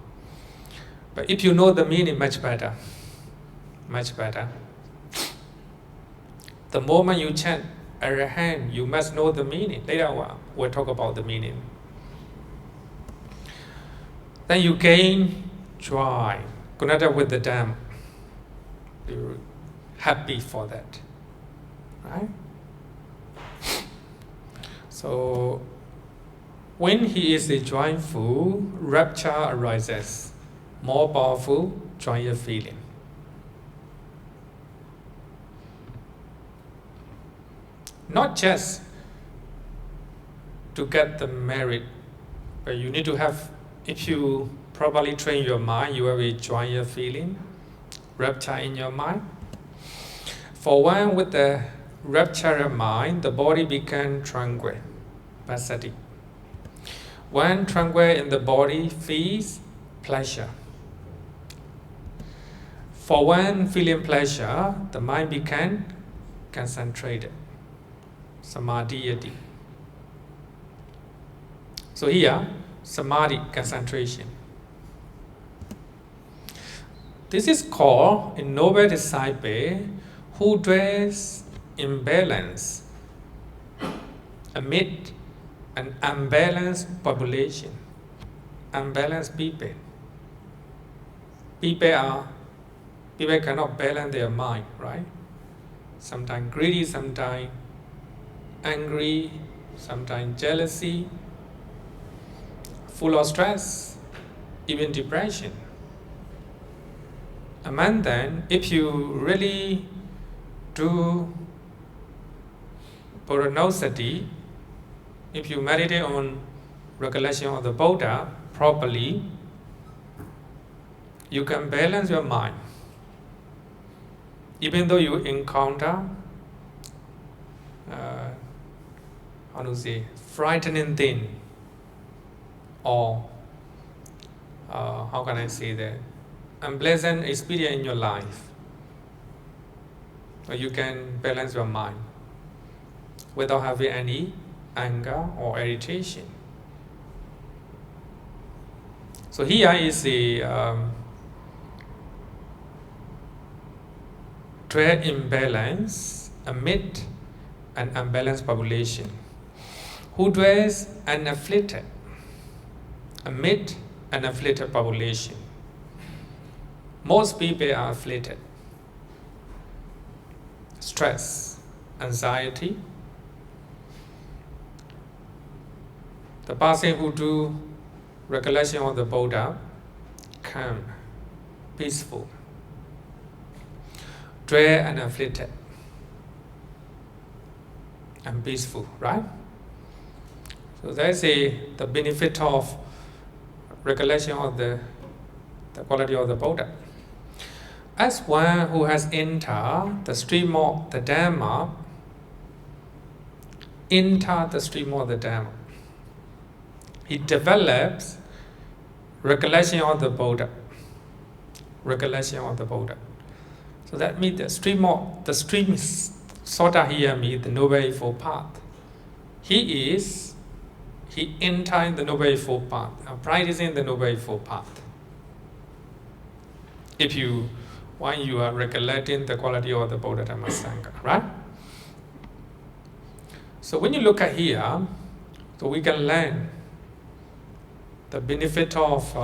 But if you know the meaning, much better. Much better. The moment you chant Arahant, you must know the meaning. Later on, we'll talk about the meaning. Then you gain joy, connected with the Dhamma. You're happy for that, right? So, when he is joyful, rapture arises, more powerful, joyous feeling. Not just to get the merit, but you need to have, if you properly train your mind, you have a joyous feeling, rapture in your mind. For one with the rapture mind, the body becomes tranquil, passatic. When tranquil in the body, feels pleasure. For one feeling pleasure, the mind becomes concentrated, samadhi. So here, samadhi, concentration. This is called a noble disciple who dwells in balance amid an unbalanced population, unbalanced people. People cannot balance their mind, right? Sometimes greedy, sometimes angry, sometimes jealousy, full of stress, even depression. Among them, if you really do Puranosati, if you meditate on recollection of the Buddha properly, you can balance your mind. Even though you encounter frightening thing, or how can I say that, unpleasant experience in your life, you can balance your mind without having any anger or irritation. So here is a trade imbalance amid an unbalanced population. Who dwells unafflicted amid an afflicted population? Most people are afflicted. Stress, anxiety. The person who do recollection of the Buddha, calm, peaceful, dwell unafflicted and peaceful, right? So that's the benefit of recollection of the quality of the Buddha. As one who has entered the stream of the Dhamma, he develops recollection of the Buddha. So that means the stream Sutta here means the Noble Eightfold Path. He entering the Noble Eightfold Path, practicing the Noble Eightfold Path. When you are recollecting the quality of the Buddha Dhamma Sangha, right? So when you look at here, so we can learn the benefit of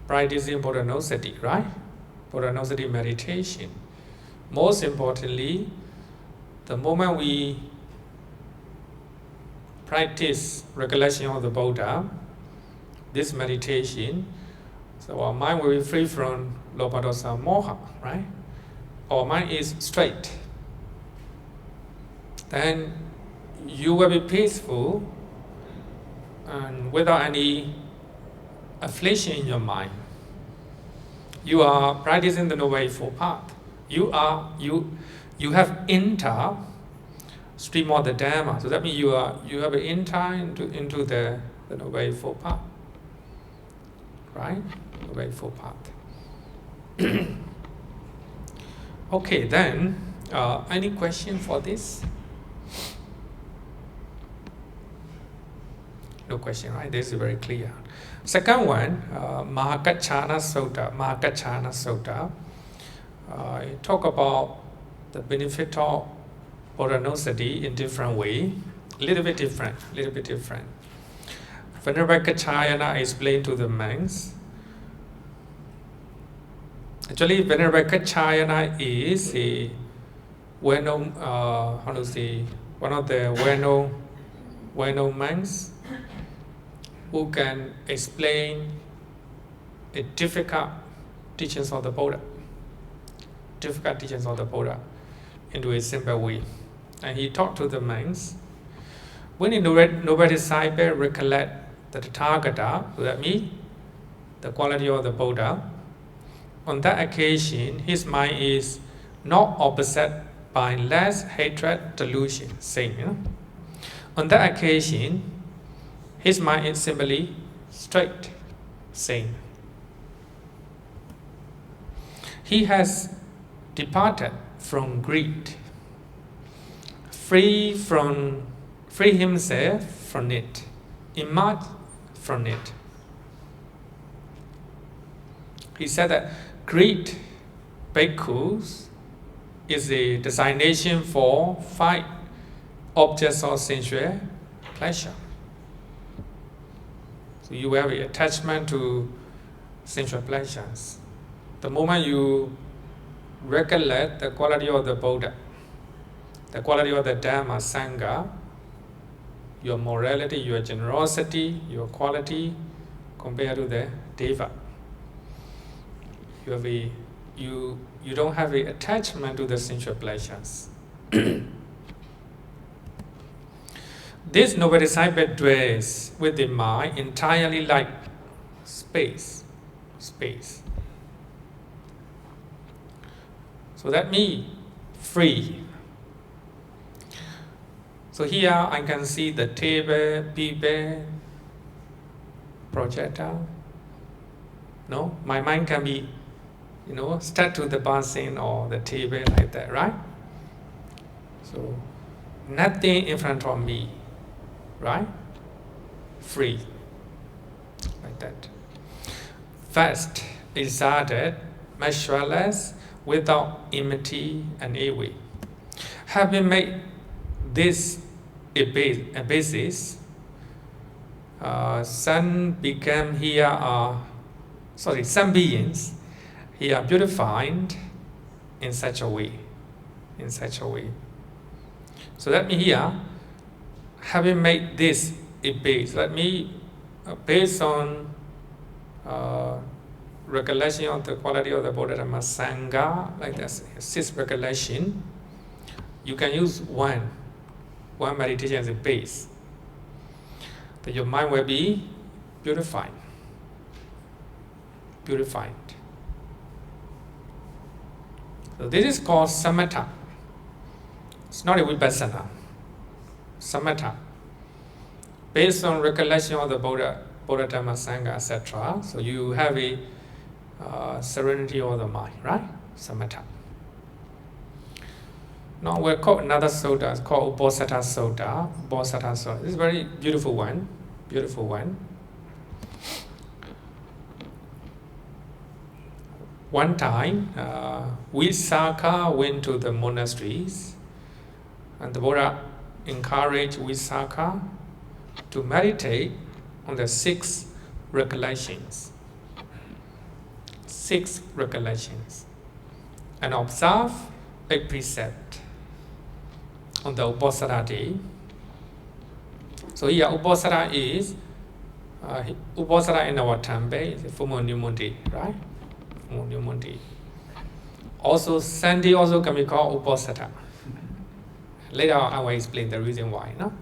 practicing Buddha-Nusati, right? Buddha-Nusati meditation. Most importantly, the moment we practice recollection of the Buddha, this meditation, so our mind will be free from lobha, dosa, moha, right? Our mind is straight. Then you will be peaceful and without any affliction in your mind. You are practicing the Noble Eightfold Path. You have entered stream of the Dhamma. So that means you have entered into the Noble Eightfold Path. Right? Noble Eightfold Path. Okay, then any question for this? No question, right? This is very clear. Second one, Mahakachana Sutta. It talk about the benefit of Buddha-Nusati in different way, little bit different. Venerable Kachayana explained to the monks. Actually, Venerable Kachayana is a well-known, one of the well-known monks who can explain the difficult teachings of the Buddha into a simple way. And he taught to the monks, when a noble disciple recollect the Tathagata, so that means the quality of the Buddha, on that occasion his mind is not opposite by less hatred, delusion, same. On that occasion, his mind is simply straight, sane. He has departed from greed, free himself from it, emerged from it. He said that greed, bhikkhus, is a designation for 5 objects of sensual pleasure. So you have an attachment to sensual pleasures. The moment you recollect the quality of the Buddha, the quality of the Dhamma Sangha, your morality, your generosity, your quality compared to the Deva, you don't have an attachment to the sensual pleasures. This noble disciple dwells with the mind entirely like space. So that means free. So here I can see the table, people, projector. No, my mind can be, stuck to the basin or the table like that, right? So nothing in front of me, right? Free, like that. First, exalted, measureless, without enmity and ill. Having made this a basis, some beings here are beautified in such a way. So that means here, having made this a base, that means based on recollection of the quality of the Bodhidharma Sangha, like this, 6 recollection, you can use one meditation as a base. Then your mind will be purified. So this is called samatha. It's not a vipassana. Samatha. Based on recollection of the Bodhidharma Sangha, etc. So you have a serenity of the mind, right? Samatha. Now we'll quote another sutta. It's called Uposatha Sutta. This is a very beautiful one. One time, Visakha went to the monasteries, and the Buddha encouraged Visakha to meditate on the 6 recollections. 6 recollections. And observe a precept on the Uposatha day. So here Uposatha is Uposatha in our temple is Fumo Nyumundi, right? Fumo Nyumundi. Also Sunday also can be called Uposatha. Later I will explain the reason why. No?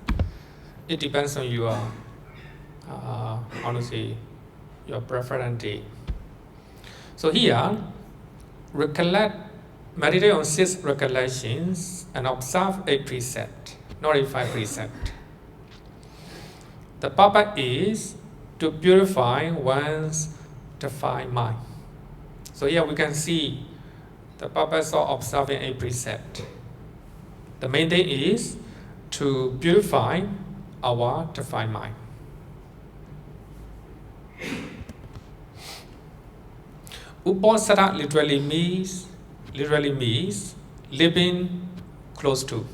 It depends on your your preference day. So here, meditate on 6 recollections and observe a precept, not a 5 precept. The purpose is to purify one's defiled mind. So here we can see the purpose of observing a precept. The main thing is to purify our defiled mind. Uposatha literally means living close to.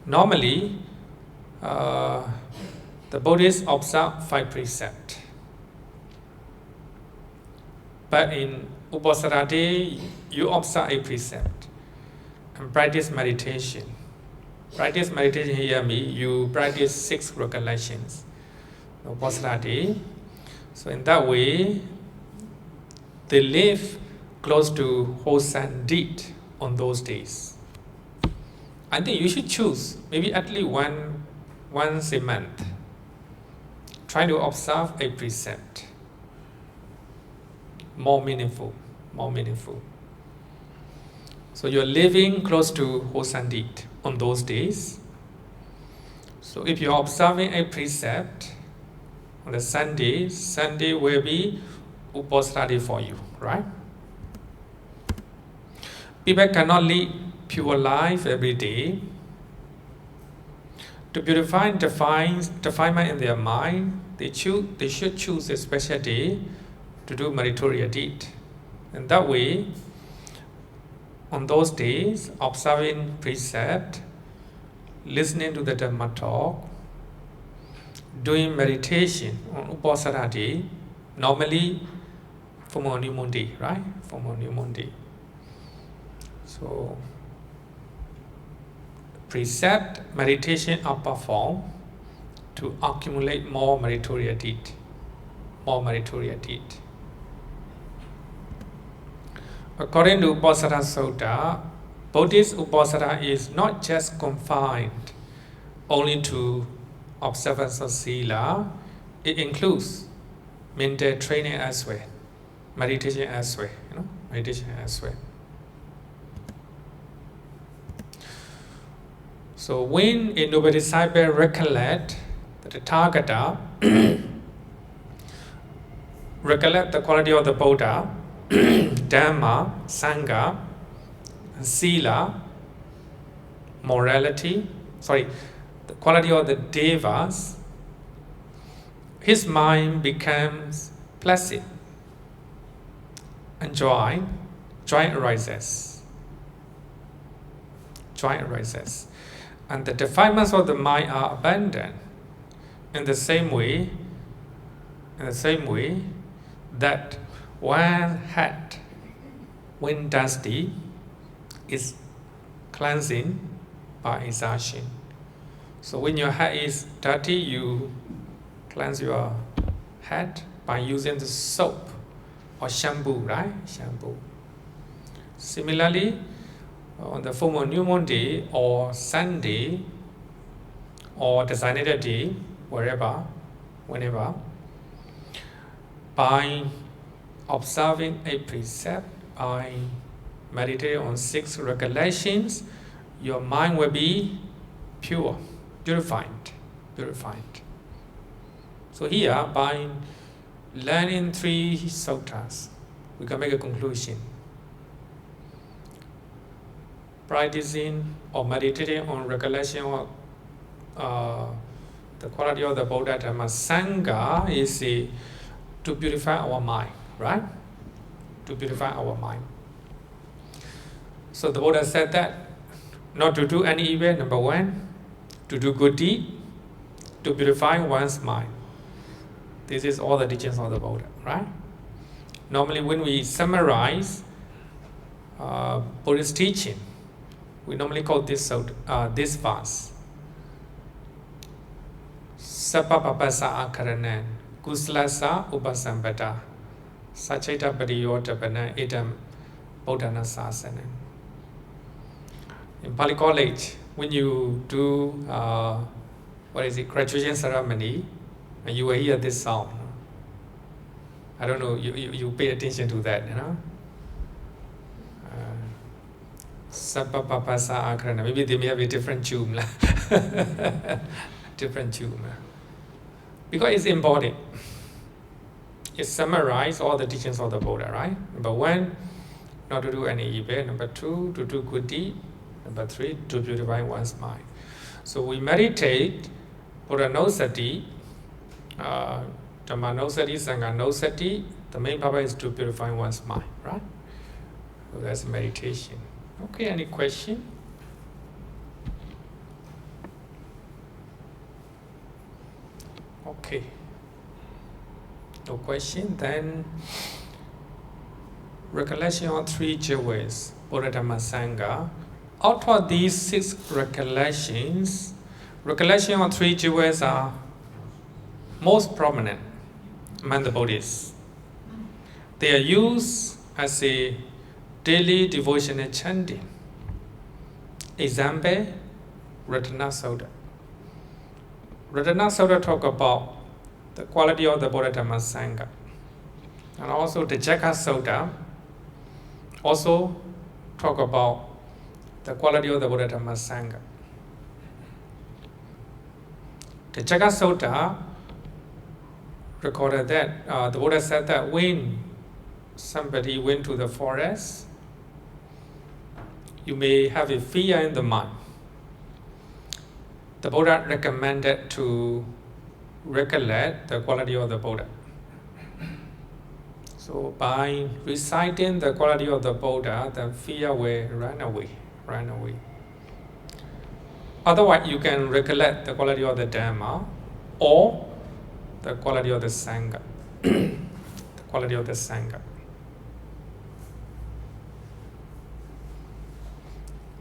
Normally, the Buddhists observe 5 precepts. But in Uposatha day, you observe a precept and practice meditation. Practice meditation here means you practice 6 recollections. Uposatha day. So in that way, they live close to wholesome deed on those days. I think you should choose maybe at least once a month. Try to observe a precept. More meaningful. So you're living close to wholesome deed on those days. So if you're observing a precept on the Sunday will be Uposatha day for you, right? People cannot lead pure life every day. To purify defilement in their mind, they should choose a special day to do meritorious deed. And that way, on those days, observing precept, listening to the Dhamma talk, doing meditation on Uposatha day, normally Fumo Nyumundi, right? Fumo Nyumundi. So, precept, meditation are performed to accumulate more meritorious deed. According to Uposatha Sutta, Buddhist Upasana is not just confined only to observance of Sila, it includes mental training as well, meditation as well, meditation as well. So when a noble disciple recollect the Tathagata, recollect the quality of the Buddha, Dhamma, Sangha, Sila, morality, the quality of the Devas, his mind becomes placid and joy arises. Joy arises. And the defilements of the mind are abandoned. In the same way that one hat, when dusty, is cleansing by exertion. So when your hat is dirty, you cleanse your hat by using the soap or shampoo, right? Shampoo. Similarly, on the full moon, new moon day, or Sunday, or designated day, wherever, whenever, by observing a precept, by meditating on 6 regulations, your mind will be pure, purified. So here, by learning 3 suttas, we can make a conclusion. Practicing or meditating on recollection of the quality of the Buddha Dhamma Sangha is to purify our mind, right? To purify our mind. So the Buddha said that not to do any evil, number 1, to do good deed, to purify one's mind. This is all the teachings of the Buddha, right? Normally when we summarize Buddhist teaching, we normally call this verse. Sapapapasa akaranan, kuslasa upasambata, sacheta pariyotapana idam bodhana sasana. In Pali College, when you do graduation ceremony, and you will hear this song. I don't know, you pay attention to that, Sapapapasa akrana. Maybe they may have a different tune. Different tune. Because it's embodied. It summarizes all the teachings of the Buddha, right? Number 1, not to do any evil. Number 2, to do good deed. Number 3, to purify one's mind. So we meditate, Buddha no sati, Dhamma no sati, Sangha no sati. The main purpose is to purify one's mind, right? So that's meditation. Okay, any question? Okay. No question, then recollection of 3 jewels, Buddha Dhamma Sangha. Out of these 6 recollections, recollection of 3 jewels are most prominent among the Buddhists. They are used as a daily devotional chanting. Example, Ratana Sutta. Ratana Sutta talk about the quality of the Buddha Dhamma Sangha. And also the Jaka Sutta also talk about the quality of the Buddha Dhamma Sangha. The Jaka Sutta recorded that the Buddha said that when somebody went to the forest, you may have a fear in the mind. The Buddha recommended to recollect the quality of the Buddha. So by reciting the quality of the Buddha, the fear will run away. Otherwise, you can recollect the quality of the Dhamma or the quality of the Sangha. The quality of the Sangha.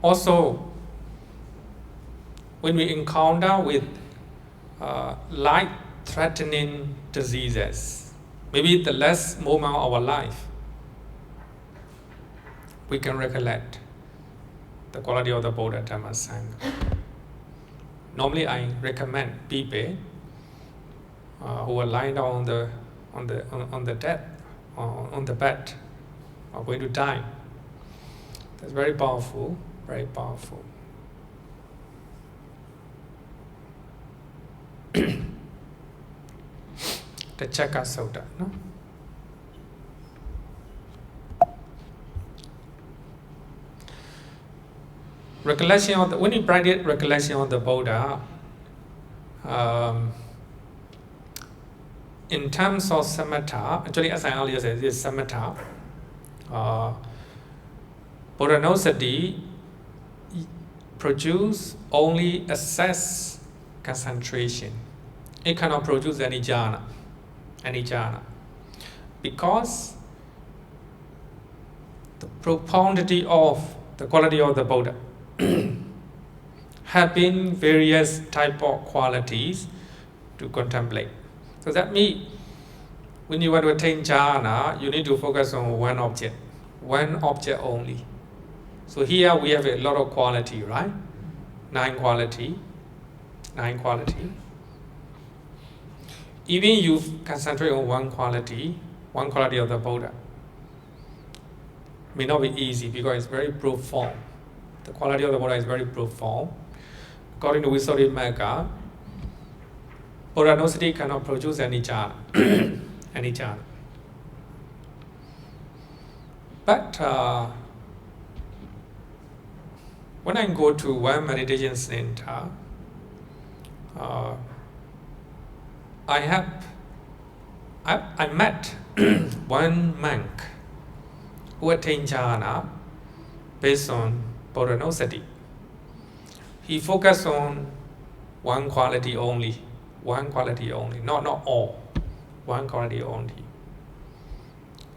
Also, when we encounter with life-threatening diseases, maybe the last moment of our life, we can recollect the quality of the Buddha, Dhamma, Sangha. Normally, I recommend people who are lying down on the bed, are going to die. That's very powerful, very powerful. The Chakka Sutta, no? Recollection of when you practice recollection of the Buddha, in terms of samatha, actually as I earlier said, this samatha, Buddha produce only assess concentration. It cannot produce any jhana. Because the profundity of the quality of the Buddha having various type of qualities to contemplate. So that means when you want to attain jhana, you need to focus on one object only. So here we have a lot of quality, right? 9 quality. Even you concentrate on one quality of the Buddha, may not be easy because it's very profound. The quality of the Buddha is very profound. According to Visuddhimagga, Buddha cannot produce any jhana. But when I go to one meditation center, I met one monk who attained jhana based on Buddha. He focused on one quality only, not all, one quality only.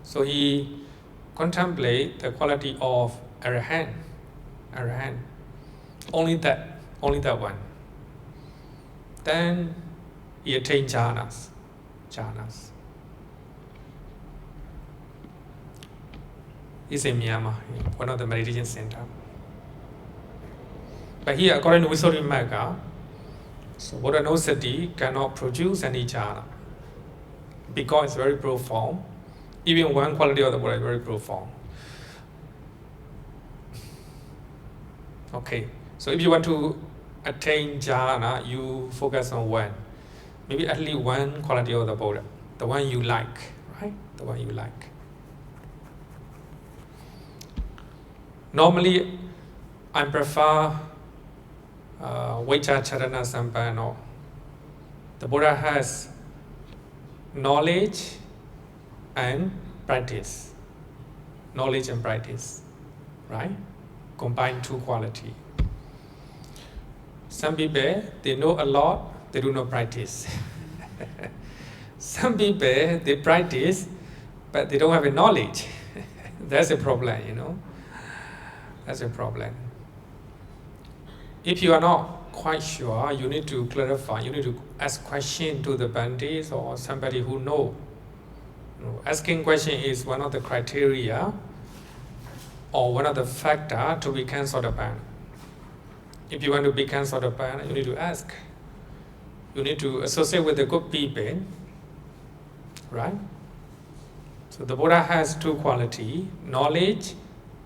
So he contemplate the quality of arahant, only that one. Then he attained jhanas. He's in Myanmar, one of the meditation center. But here, according to Visuddhimagga, so Buddha cannot produce any jhana because it's very profound. Even one quality of the Buddha is very profound. Okay, so if you want to attain jhana, you focus on one. Maybe at least one quality of the Buddha, the one you like, right? The one you like. Normally, I prefer Vajracharana Sampanno. The Buddha has knowledge and practice. Knowledge and practice, right? Combine 2 qualities. Some people, they know a lot, they do not practice. Some people, they practice, but they don't have a knowledge. That's a problem, That's a problem. If you are not quite sure, you need to clarify. You need to ask question to the Bandits or somebody who know. Asking question is one of the criteria or one of the factor to become Sotapanna. If you want to become Sotapanna, you need to ask. You need to associate with the good people, right? So the Buddha has 2 qualities, knowledge,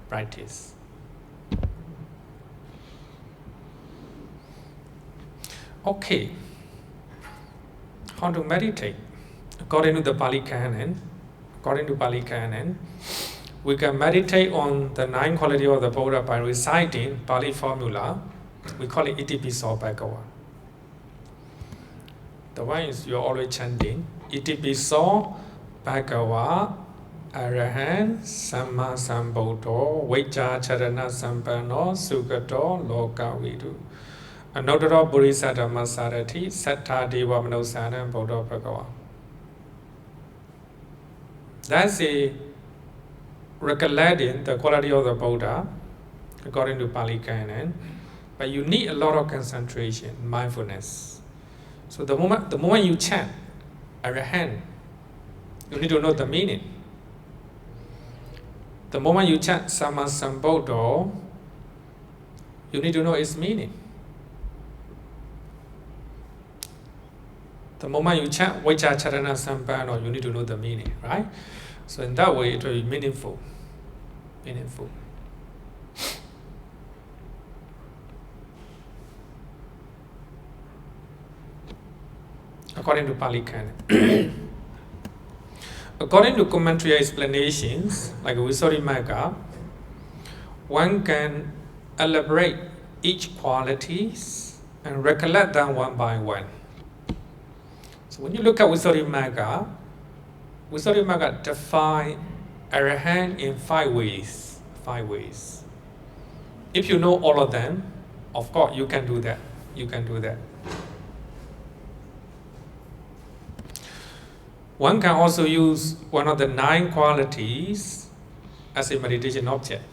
practice. Okay, how to meditate? According to the Pali Canon, we can meditate on the 9 qualities of the Buddha by reciting Pali formula. We call it Itipiso Bhagava. The one is you're always chanting Itipiso Bhagava Arahant Samma Sambuddho Vajracharana Sampanno Sugato Lokavidu Anodaro Buddhisattva Sarati Sattha Deva Manusana Buddha Bhagava. That's a recollecting the quality of the Buddha according to Pali Canon, but you need a lot of concentration, mindfulness. So the moment you chant Arahant, you need to know the meaning. The moment you chant Samma Sambuddho, you need to know its meaning. The moment you chant Vajja Charana Sampano, you need to know the meaning, right? So in that way, it will be meaningful. Meaningful. According to Pali Canon. According to commentary explanations, like Visuddhimagga, one can elaborate each qualities and recollect them one by one. So when you look at Visuddhimagga, Visuddhimagga define Arahant in 5 ways. 5 ways. If you know all of them, of course you can do that. You can do that. One can also use one of the 9 qualities as a meditation object.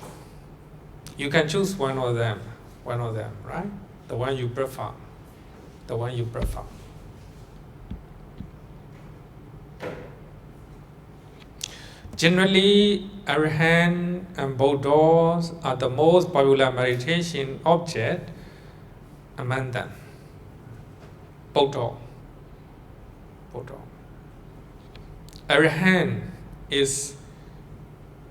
You can choose one of them, right? The one you prefer. The one you prefer. Generally, Arahant and Buddhas are the most popular meditation object among them. Buddha. Arahant is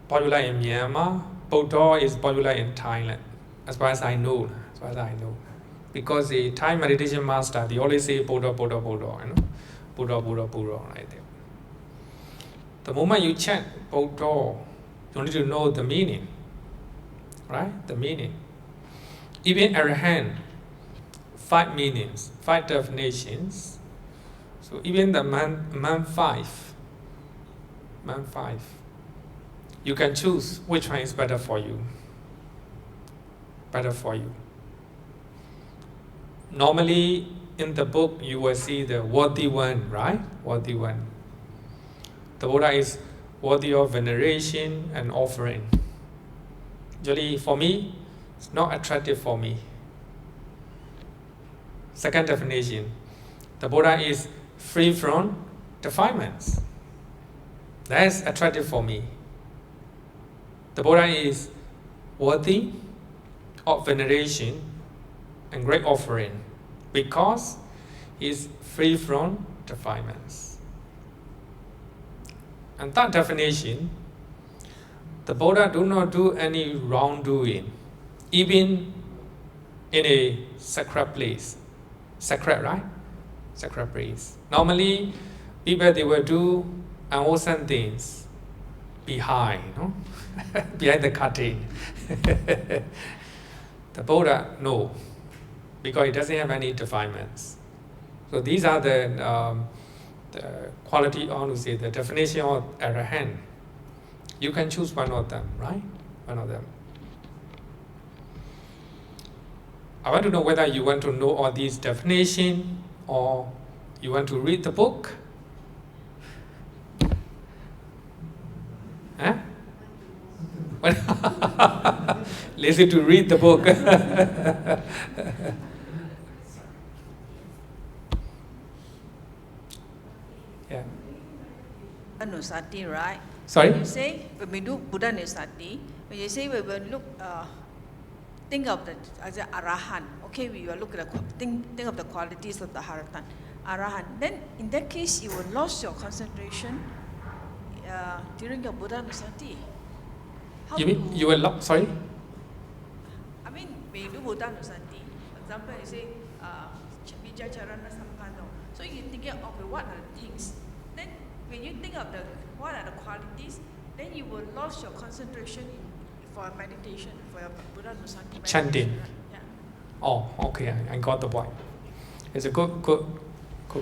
popular in Myanmar. Buddha is popular in Thailand, as far as I know. Because the Thai meditation master, they always say Buddha, Buddha, Buddha, Buddha, Buddha, Buddha, right there. The moment you chant Buddha, you need to know the meaning, right? The meaning. Even Arahant, 5 meanings, 5 definitions. So even the man 5, you can choose which one is better for you. Better for you. Normally, in the book, you will see the worthy one, right? Worthy one. The Buddha is worthy of veneration and offering. Usually, for me, it's not attractive for me. Second definition, the Buddha is free from defilements. That is attractive for me. The Buddha is worthy of veneration and great offering because he is free from defilements. And that definition, the Buddha do not do any wrongdoing, even in a sacred place. Sacred, right? Sacred place. Normally, people, they will do unwholesome things behind, behind the curtain. The Buddha, no, because it doesn't have any defilements. So these are the quality, I want to say, the definition of Arahant. You can choose one of them, right? One of them. I want to know whether you want to know all these definitions or you want to read the book. Huh? Lazy to read the book. Yeah. Anusati, right? Sorry? When you say, when we do Buddha Nusati, when you say we will look, think of the as an Arahant, okay, we will look at the, think of the qualities of the Arahant. Then in that case, you will lose your concentration during your Buddha Nusati. You mean you will sorry? I mean, when you do Buddha Nusati, for example, you say, Vijaya Charana Sampano. So you think of what are the things. Then when you think of what are the qualities, then you will lose your concentration for meditation, for your Buddha Nusati. Chanting. Yeah. Oh, okay, I got the point. It's a good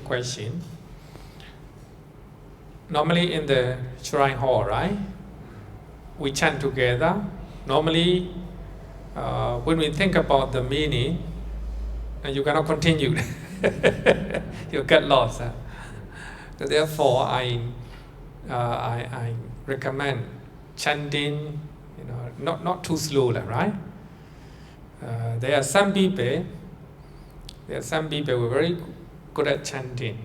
question. Normally in the shrine hall, right? We chant together. Normally, when we think about the meaning, and you cannot continue, you get lost. So therefore, I recommend chanting, not too slow, right? There are some people who are very good at chanting.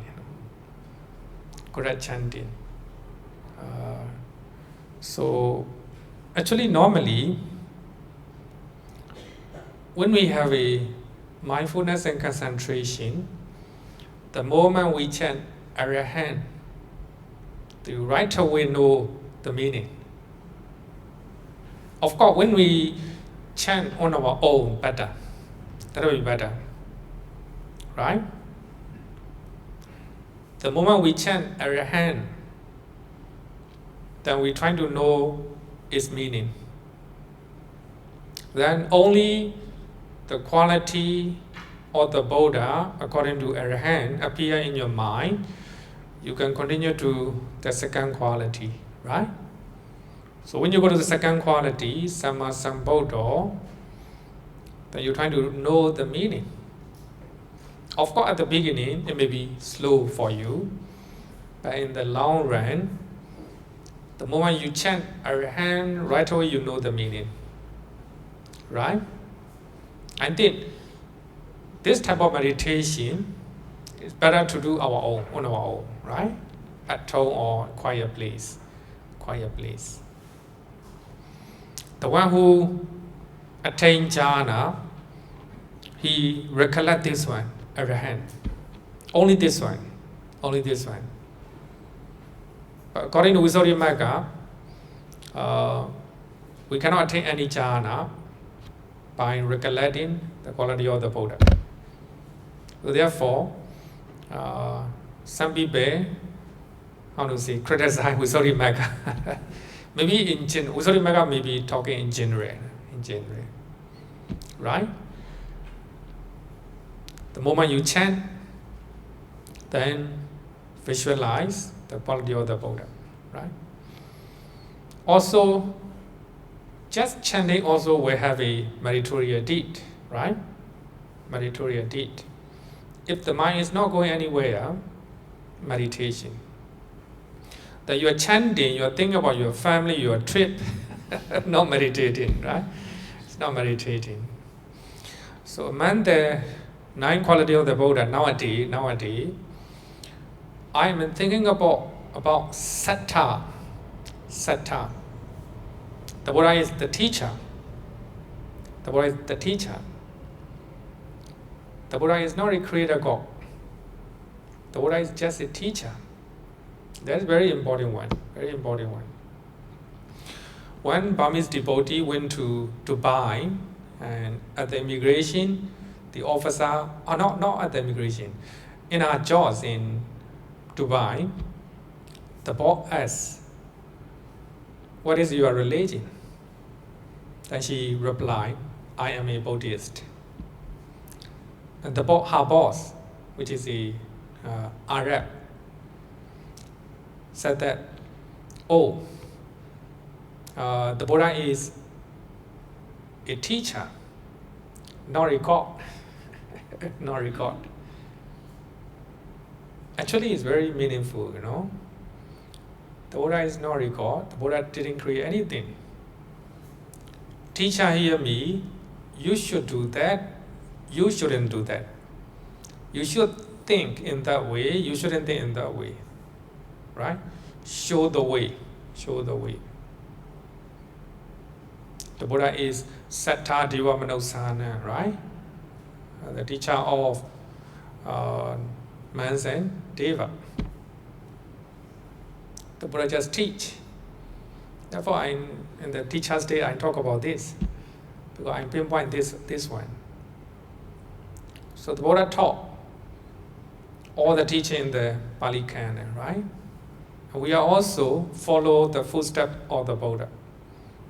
So, actually, normally, when we have a mindfulness and concentration, the moment we chant Arahant, you right away know the meaning. Of course, when we chant on our own, better. That will be better. Right? The moment we chant Arahant, then we try to know its meaning. Then only the quality of the Buddha, according to Arahant, appear in your mind. You can continue to the second quality, right? So when you go to the second quality, Samma Sambuddha, then you try to know the meaning. Of course, at the beginning, it may be slow for you, but in the long run, the moment you chant Arahant, right away you know the meaning. Right? I think this type of meditation is better to do on our own, right? At home or quiet place. Quiet place. The one who attained jhana, he recollect this one, Arahant. Only this one. Only this one. According to Visuddhimagga, we cannot attain any jhana by recollecting the quality of the Buddha. So therefore, some people, criticize Visuddhimagga. Maybe Visuddhimagga may be talking in general, right? The moment you chant, then visualize the quality of the Buddha, right? Also, just chanting also will have a meritorious deed, right? Meritorious deed. If the mind is not going anywhere, meditation. That you are chanting, you are thinking about your family, your trip, not meditating, right? It's not meditating. So among the 9 qualities of the Buddha nowadays, I am thinking about Sutta. Sutta. The Buddha is the teacher. The Buddha is the teacher. The Buddha is not a creator God. The Buddha is just a teacher. That's very important one. Very important one. One Burmese devotee went to Dubai, and at the immigration, the officer, not at the immigration, in our jaws in Dubai, the boss asked, "What is your religion?" Then she replied, "I am a Buddhist." And her boss, which is a Arab, said that, "Oh, the Buddha is a teacher, not a god." Not a god. Actually, it's very meaningful, you know. The Buddha is not a god. The Buddha didn't create anything. Teacher, hear me. You should do that. You shouldn't do that. You should think in that way. You shouldn't think in that way. Right? Show the way. Show the way. The Buddha is Satta Deva Manusana, right? The teacher of Mans and Deva. The Buddha just teach. Therefore, in the Teacher's Day, I talk about this, because I pinpoint this one. So the Buddha taught all the teaching in the Pali Canon, right? And we are also follow the footsteps of the Buddha.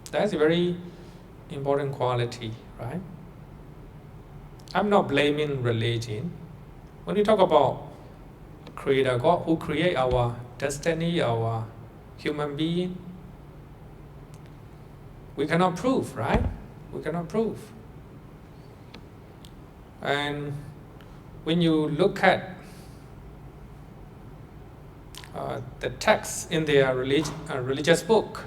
That's a very important quality, right? I'm not blaming religion. When we talk about Creator God, who create our destiny, our human being, we cannot prove, right? We cannot prove. And when you look at the text in their religious book,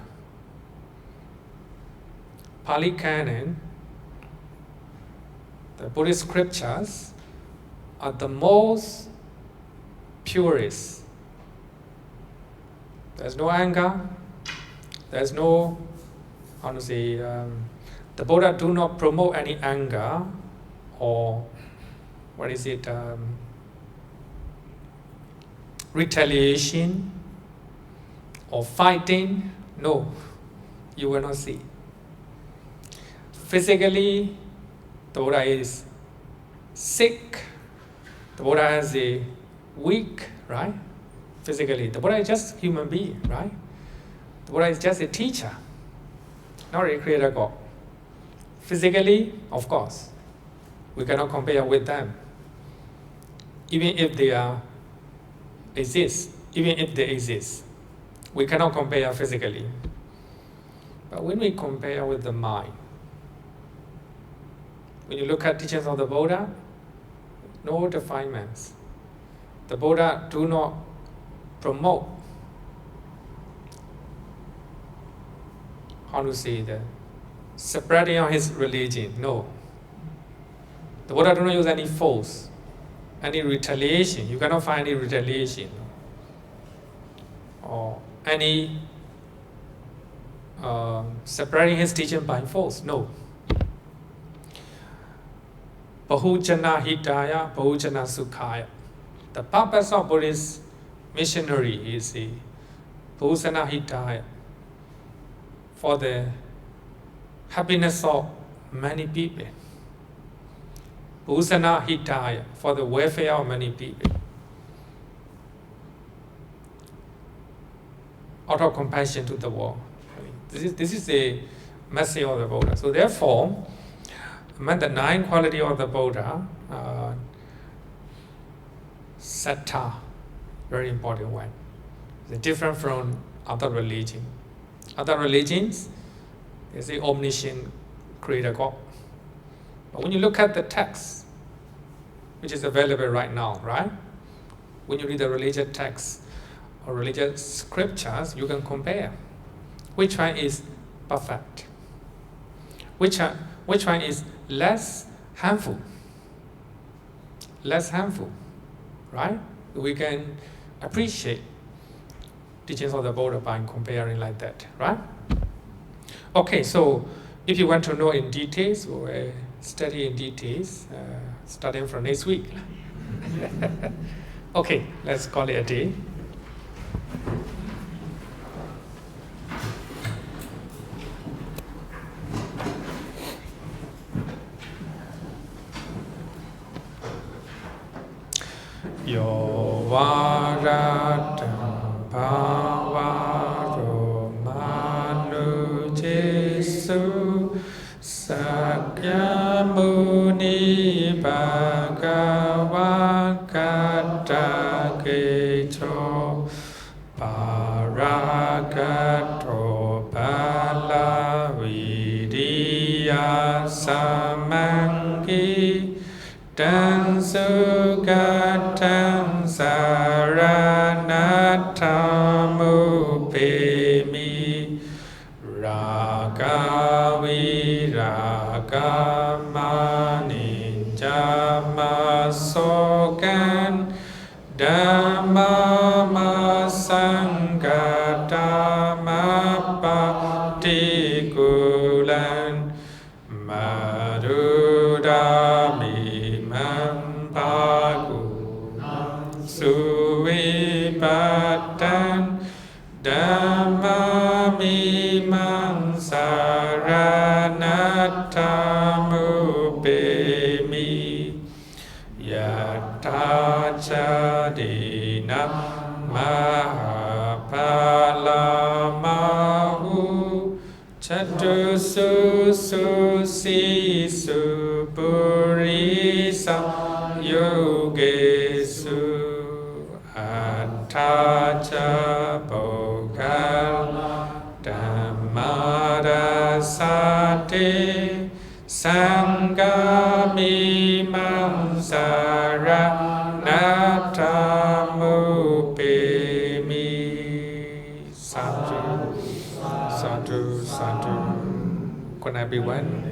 Pali Canon, the Buddhist scriptures are the most purest. There's no anger, there's no The Buddha do not promote any anger or retaliation or fighting. No, you will not see. Physically, the Buddha is sick. The Buddha has a weak, right? Physically, the Buddha is just a human being, right? The Buddha is just a teacher, not a creator God. Physically, of course, we cannot compare with them. Even if they exist, we cannot compare physically. But when we compare with the mind, when you look at teachings of the Buddha, no defilements. The Buddha do not promote, spreading of his religion. No. The Buddha do not use any force, any retaliation. You cannot find any retaliation or any spreading his teaching by force. No. Bahujana hitaya, bahujana sukhaya. The purpose of Buddhist missionary is a bahujana hitaya, for the happiness of many people. Bahujana hitaya, for the welfare of many people. Out of compassion to the world. This is the message of the Buddha. So therefore, among the 9 qualities of the Buddha, Sutta, very important one. It's different from other religions. Other religions, they say omniscient creator God. But when you look at the text, which is available right now, right? When you read the religious texts or religious scriptures, you can compare which one is perfect, which one is less harmful, right? We can appreciate teachings of the Buddha by comparing like that, right? Okay, so if you want to know in details, we'll study in details, starting from next week. Okay, let's call it a day. Yo varatam bhavaro manu jesu sakyamuni bhagavakata kecho paragato palavidiya samangi dan sugatam saranatamu pemi ragavi ragamani jamasogan dhammama sangatama patikulan madudami mampagunam suwipatan dhammamimam saranatamu pemi yatachadina mahapalamahu chatusu susisu purisa yogesu attacha bogala dhammada sate sangamimam saranatamu pemi. Sadhu, sadhu, sadhu. Good night, everyone.